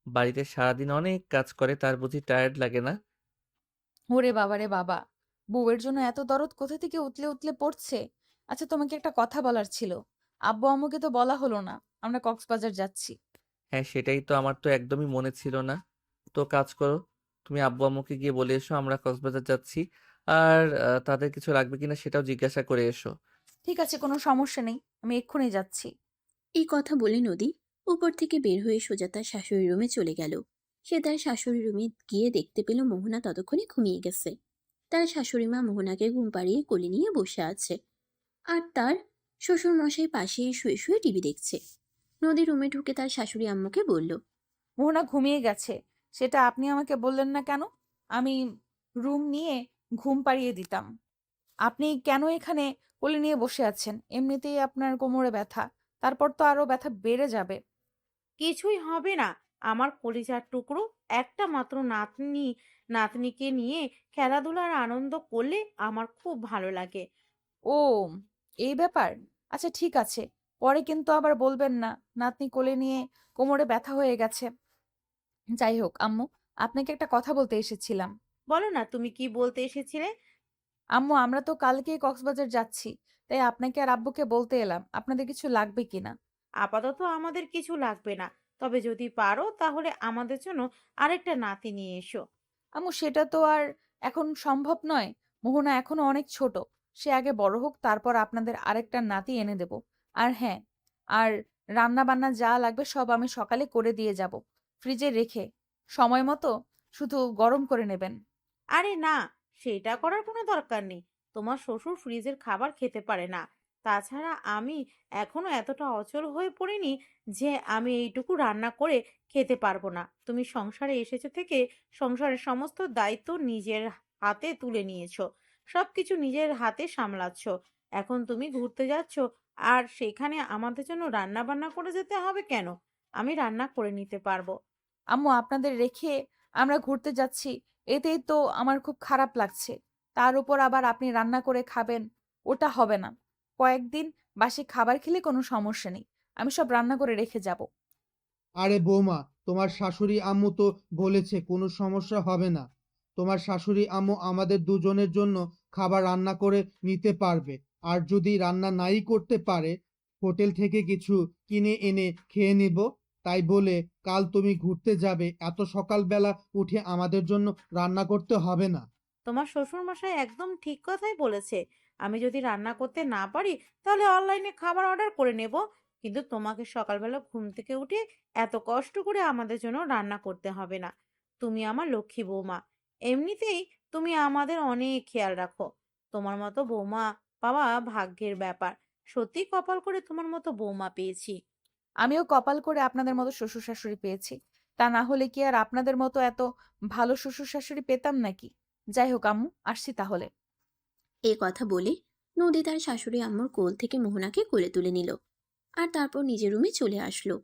বাড়িতে সারাদিন অনেক কাজ করে, তার বুঝি টায়ার্ড লাগে না? ওরে বাবা রে বাবা, বউয়ের জন্য এত দরদ কোথা থেকে উতলে উতলে পড়ছে। আচ্ছা, তোমাকে একটা কথা বলার ছিল। আব্বু আম্মুকে তো বলা হলো না আমরা কক্সবাজার যাচ্ছি। হ্যাঁ, সেটাই তো আমার তো একদমই মনে ছিল না। তো কাজ করো, তুমি আব্বু আম্মুকে গিয়ে বলে এসো আমরা কক্সবাজার যাচ্ছি। আর তাদের কিছু লাগবে কিনা সেটাও জিজ্ঞাসা করে এসো। ঠিক আছে, কোনো সমস্যা নেই, আমি এক্ষুনি যাচ্ছি। এই কথা বলে নদী উপর থেকে বের হয়ে সোজা তার শাশুড়ির রুমে চলে গেল। সে তার শাশুড়ির রুমে গিয়ে দেখতে পেল মোহনা ততক্ষণে ঘুমিয়ে গেছে। তার শাশুড়ি মা মোহনাকে ঘুম পাড়িয়ে কোলে নিয়ে বসে আছে। আর তার শ্বশুর মশাই পাশে শুয়ে শুয়ে টিভি দেখছে। নদী রুমে ঢুকে তার শাশুড়ি আম্মুকে বলল, মোহনা ঘুমিয়ে গেছে, সেটা আপনি আমাকে বললেন না কেন? আমি রুম নিয়ে ঘুম পাড়িয়ে দিতাম। আপনি কেন এখানে কোলে নিয়ে বসে আছেন? এমনিতেই আপনার কোমরে ব্যথা, তারপর তো আরো ব্যথা বেড়ে যাবে। কিছুই হবে না। আমার কলিজার টুকরো একটা মাত্র নাতনি, নাতনিকে নিয়ে খেলাধুলার আনন্দ করলে আমার খুব ভালো লাগে। ও, এই ব্যাপার। আচ্ছা ঠিক আছে, পরে কিন্তু আবার বলবেন না নাতনি কোলে নিয়ে কোমরে ব্যথা হয়ে গেছে। যাই হোক আম্মু, আপনাকে একটা কথা বলতে এসেছিলাম। বলো না, তুমি কি বলতে এসেছিলে? আম্মু, আমরা তো কালকেই কক্সবাজার যাচ্ছি, তাই আপনাকে আর আব্বুকে বলতে এলাম আপনাদের কিছু লাগবে কিনা। আপাতত আমাদের কিছু লাগবে না, তবে যদি পারো তাহলে আমাদের জন্য আরেকটা নাতি নিয়ে এসো। আম্মু, সেটা তো আর এখন সম্ভব নয়। মোহনা এখনো অনেক ছোট। সে আগে বড় হোক, তারপর আপনাদের আরেকটা নাতি এনে দেব। আর হ্যাঁ, আর রান্না বান্না যা লাগবে সব আমি সকালে করে দিয়ে যাব, ফ্রিজে রেখে। সময় মতো শুধু গরম করে নেবেন। আরে না, সেটা করার কোনো দরকার নেই। তোমার শ্বশুর ফ্রিজের খাবার খেতে পারে না। তাছাড়া আমি এখনো এতটা অচল হয়ে পড়িনি যে আমি এইটুকু রান্না করে খেতে পারবো না। তুমি সংসারে এসেছো থেকে সংসারের সমস্ত দায়িত্ব নিজের হাতে তুলে নিয়েছো, সবকিছু নিজের হাতে সামলাচ্ছ। এখন তুমি ঘুরতে যাচ্ছ, আর সেখানে আমাদের জন্য রান্না বান্না করে যেতে হবে কেন? আমি রান্না করে নিতে পারবো। আম্মু, আপনাদের রেখে আমরা ঘুরতে যাচ্ছি, এতেই তো আমার খুব খারাপ লাগছে। তার উপর আবার আপনি রান্না করে খাবেন, ওটা হবে না। কয়েকদিন বাসি খাবার খেলে কোনো সমস্যা নেই, আমি সব রান্না করে রেখে যাব। আরে বৌমা, তোমার শাশুড়ি আম্মু তো বলেছে কোনো সমস্যা হবে না। তোমার শাশুড়ি আম্মু আমাদের দুজনের জন্য খাবার রান্না করে নিতে পারবে। আর যদি রান্না নাই করতে পারে, হোটেল থেকে কিছু কিনে এনে খেয়ে নিব। তাই বলে কাল তুমি ঘুরতে যাবে, এত সকালবেলা উঠে আমাদের জন্য রান্না করতে হবে না। তোমার শ্বশুর মশাই একদম ঠিক কথাই বলেছে। আমি যদি রান্না করতে না পারি তাহলে অনলাইনে খাবার অর্ডার করে নেব। কিন্তু তোমাকে সকালবেলা ঘুম থেকে উঠে এত কষ্ট করে আমাদের জন্য রান্না করতে হবে না। তুমি আমার লক্ষ্মী বৌমা। এমনিতেই তুমি আমাদের অনেক খেয়াল রাখো। তোমার মতো বৌমা পাওয়া ভাগ্যের ব্যাপার। সত্যি কপাল করে তোমার মতো বৌমা পেয়েছি। আমিও কপাল করে আপনাদের মতো শ্বশুর শাশুড়ি পেয়েছি। তা না হলে কি আর আপনাদের মতো এত ভালো শ্বশুর শাশুড়ি পেতাম নাকি? যাই হোক আম্মু, আসছি তাহলে। এই কথা বলে নদী তার শাশুড়ি আম্মুর কোল থেকে মোহনাকে কোলে তুলে নিল, আর তারপর নিজের রুমে চলে আসলো।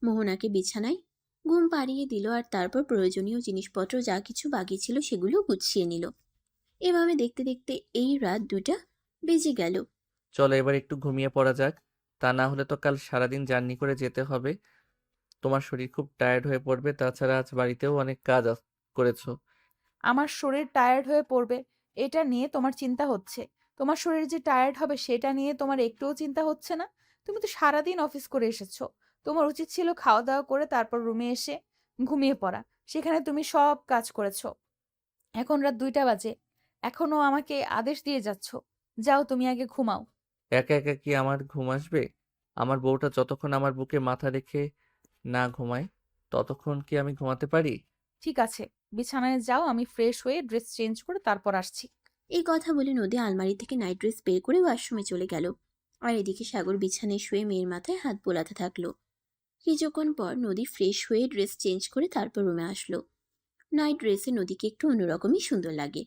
মোহনাকে বিছানায় ঘুম পাড়িয়ে দিল, আর তারপর প্রয়োজনীয় জিনিসপত্র যা কিছু বাকি ছিল সেগুলো গুছিয়ে নিল। এভাবে দেখতে দেখতে এই রাত 2টা বেজে গেল। চলো এবার একটু ঘুমিয়ে পড়া যাক। তা না হলে তো কাল সারাদিন জার্নি করে যেতে হবে। তোমার শরীর খুব টায়ার্ড হয়ে পড়বে, তাছাড়া আজ বাড়িতেও অনেক কাজ করেছো। আমার শরীর টায়ার্ড হয়ে পড়বে এটা নিয়ে তোমার চিন্তা হচ্ছে? তোমার শরীর যে টায়ার্ড হবে সেটা নিয়ে তোমার একটুও চিন্তা হচ্ছে না? তুমি তো সারাদিন অফিস করে এসেছো। তোমার উচিত ছিল খাওয়া দাওয়া করে তারপর রুমে এসে ঘুমিয়ে পড়া। সেখানে তুমি সব কাজ করেছো। এখন রাত 2টা বাজে, এখনো আমাকে আদেশ দিয়ে যাচ্ছ। যাও, তুমি আগে ঘুমাও। একা একা কি আমার ঘুম আসবে? আমার বউটা যতক্ষণ আমার বুকে মাথা রেখে না ঘুমায়, ততক্ষণ কি আমি ঘুমাতে পারি? ঠিক আছে, বিছানায় যাও, আমি ফ্রেশ হয়ে ড্রেস চেঞ্জ করে তারপর আসছি। এই কথা বলে নদী আলমারি থেকে নাইট ড্রেস বের করে ওয়াশরুমে চলে গেল। আর এদিকে সাগর বিছানায় শুয়ে মেয়ের মাথায় হাত বোলাতে থাকলো। কিছুক্ষণ পর নদী ফ্রেশ হয়ে ড্রেস চেঞ্জ করে তারপর রুমে আসলো। নাইট ড্রেসে নদীকে একটু অন্যরকমই সুন্দর লাগে।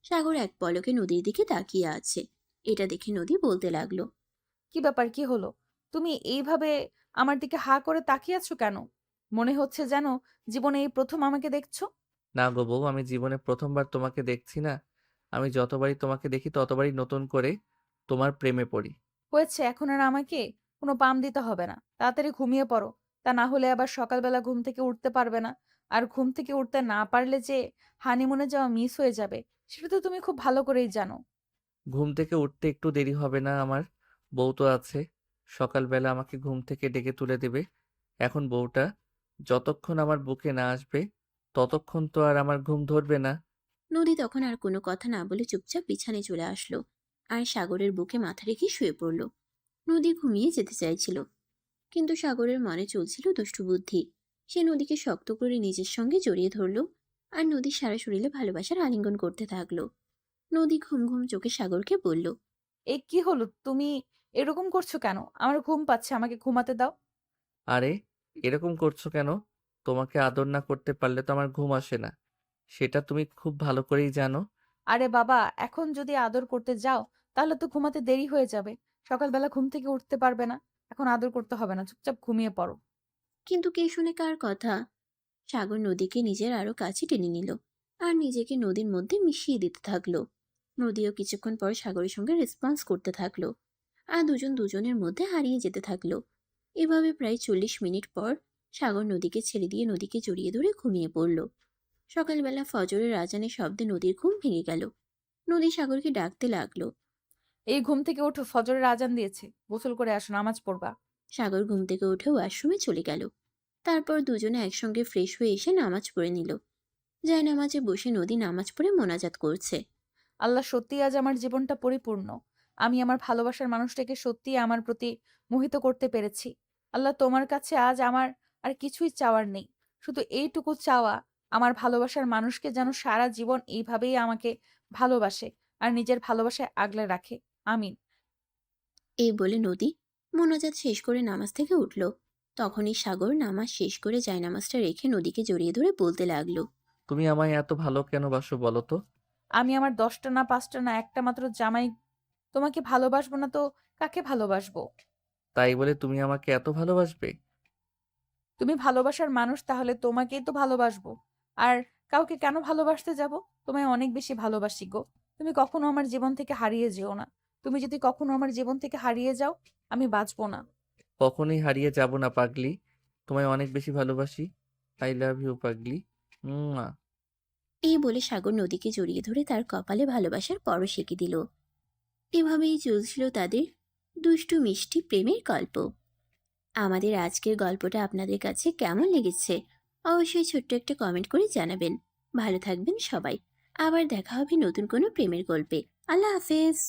সাগর এক পলকে নদীর দিকে তাকিয়ে আছে। এটা দেখে নদী বলতে লাগলো, কি ব্যাপার, কি হলো? তুমি এইভাবে আমার দিকে হা করে তাকিয়ে আছো কেন? মনে হচ্ছে যেন জীবনে এই প্রথম আমাকে দেখছো। না গো বউ, আমি জীবনে প্রথমবার তোমাকে দেখছি না। আমি যতবারই তোমাকে দেখি ততবারই নতুন করে তোমার প্রেমে পড়ি। হয়েছে, এখন আর আমাকে কোনো পাম দিতে হবে না। তাড়াতাড়ি ঘুমিয়ে পড়ো। তা না হলে আবার সকালবেলা ঘুম থেকে উঠতে পারবে না। আর ঘুম থেকে উঠতে না পারলে যে হানিমুনে যাওয়া মিস হয়ে যাবে, সেটা তো তুমি খুব ভালো করেই জানো। ঘুম থেকে উঠতে একটু দেরি হবে না আমার? বউ তো আছে, সকালবেলা আমাকে ঘুম থেকে ডেকে তুলে দেবে। এখন বউটা যতক্ষণ আমার বুকে না আসবে ততক্ষণ তো আর আমার ঘুম ধরবে না। নদী তখন আর কোনো কথা না বলে চুপচাপ বিছানায় চলে আসলো, আর সাগরের বুকে মাথা রেখে শুয়ে পড়ল। নদী ঘুমিয়ে যেতে চাইছিল, কিন্তু সাগরের মনে চলছিল দুষ্টু বুদ্ধি। সে নদীকে শক্ত করে নিজের সঙ্গে জড়িয়ে ধরল, আর নদীর সারা শরীরে ভালোবাসার আলিঙ্গন করতে থাকলো। নদী ঘুম ঘুম চোখে সাগরকে বলল, এই কি হলো, তুমি এরকম করছো কেন? আমার ঘুম পাচ্ছে, আমাকে ঘুমাতে দাও। আরে, এরকম করছো কেন? তোমাকে আদর না করতে পারলে তো আমার ঘুম আসে না, সেটা তুমি খুব ভালো করেই জানো। আরে বাবা, এখন যদি আদর করতে যাও তাহলে তো ঘুমাতে দেরি হয়ে যাবে। সকালবেলা ঘুম থেকে উঠতে পারবে না। এখন আদর করতে হবে না, চুপচাপ ঘুমিয়ে পড়ো। কিন্তু কে শুনে কার কথা। সাগর নদীকে নিজের আরো কাছে টেনে নিল, আর নিজেকে নদীর মধ্যে মিশিয়ে দিতে থাকলো। নদীও কিছুক্ষণ পর সাগরের সঙ্গে রেসপন্স করতে থাকলো। আর দুজন দুজনের মধ্যে হারিয়ে যেতে থাকলো। এভাবে প্রায় 40 মিনিট পর সাগর নদীকে ছেড়ে দিয়ে নদীকে জড়িয়ে ধরে ঘুমিয়ে পড়ল। সকালবেলা ফজরের আজানের শব্দে নদীর ঘুম ভেঙে গেল। নদী সাগরকে ডাকতে লাগলো। এই ঘুম থেকে ওঠো, ফজরের আজান দিয়েছে, গোসল করে আসো, নামাজ পড়বা। সাগর ঘুম থেকে উঠে ওয়াশরুমে চলে গেল। তারপর দুজনে একসঙ্গে ফ্রেশ হয়ে এসে নামাজ পড়ে নিল। নামাজে বসে নদী নামাজ পড়ে মোনাজাত করছে। আল্লাহ, সত্যিই আজ আমার জীবনটা পরিপূর্ণ। আমি আমার ভালোবাসার মানুষটাকে সত্যিই আমার প্রতি মোহিত করতে পেরেছি। আল্লাহ, তোমার কাছে আজ আমার আর কিছুই চাওয়ার নেই, শুধু এইটুকু চাওয়া, আমার ভালোবাসার মানুষকে যেন সারা জীবন এইভাবেই আমাকে ভালোবাসে আর নিজের ভালোবাসায় আগলে রাখে। আমিন। এই বলে নদী মোনাজাত শেষ করে নামাজ থেকে উঠল। তখনই সাগর নামাজ শেষ করে জায়নামাজটা রেখে নদীকে জড়িয়ে ধরে বলতে লাগলো। তুমি আমায় এত ভালো কেন বাসো বলো তো? আমি আমার 10টা না 5টা না একটা মাত্র জামাই, তোমাকে ভালোবাসবো না তো কাকে ভালোবাসবো? তাই বলে তুমি আমাকে এত ভালোবাসবে? তুমি ভালোবাসার মানুষ, তাহলে তোমাকেই তো ভালোবাসবো। আর কাউকে কেন ভালোবাসতে যাব? তোমায় অনেক বেশি ভালোবাসি গো। তুমি কখনো আমার জীবন থেকে হারিয়ে যেও না। তুমি যদি কখনো আমার জীবন থেকে হারিয়ে যাও, আমি বাঁচবো না। কখনোই হারিয়ে যাব না পাগলি। তোমায় অনেক বেশি ভালোবাসি। আই লাভ ইউ পাগলি। মুয়া। এই বলে সাগর নদীকে জড়িয়ে ধরে তার কপালে ভালোবাসার পরশ এঁকে দিল। এভাবেই চলছিল তাদের দুষ্টু মিষ্টি প্রেমের গল্প। আমাদের আজকের গল্পটা আপনাদের কাছে কেমন লেগেছে অবশ্যই ছোট্ট একটা কমেন্ট করে জানাবেন। ভালো থাকবেন সবাই। আবার দেখা হবে নতুন কোনো প্রেমের গল্পে। আল্লাহ হাফেজ।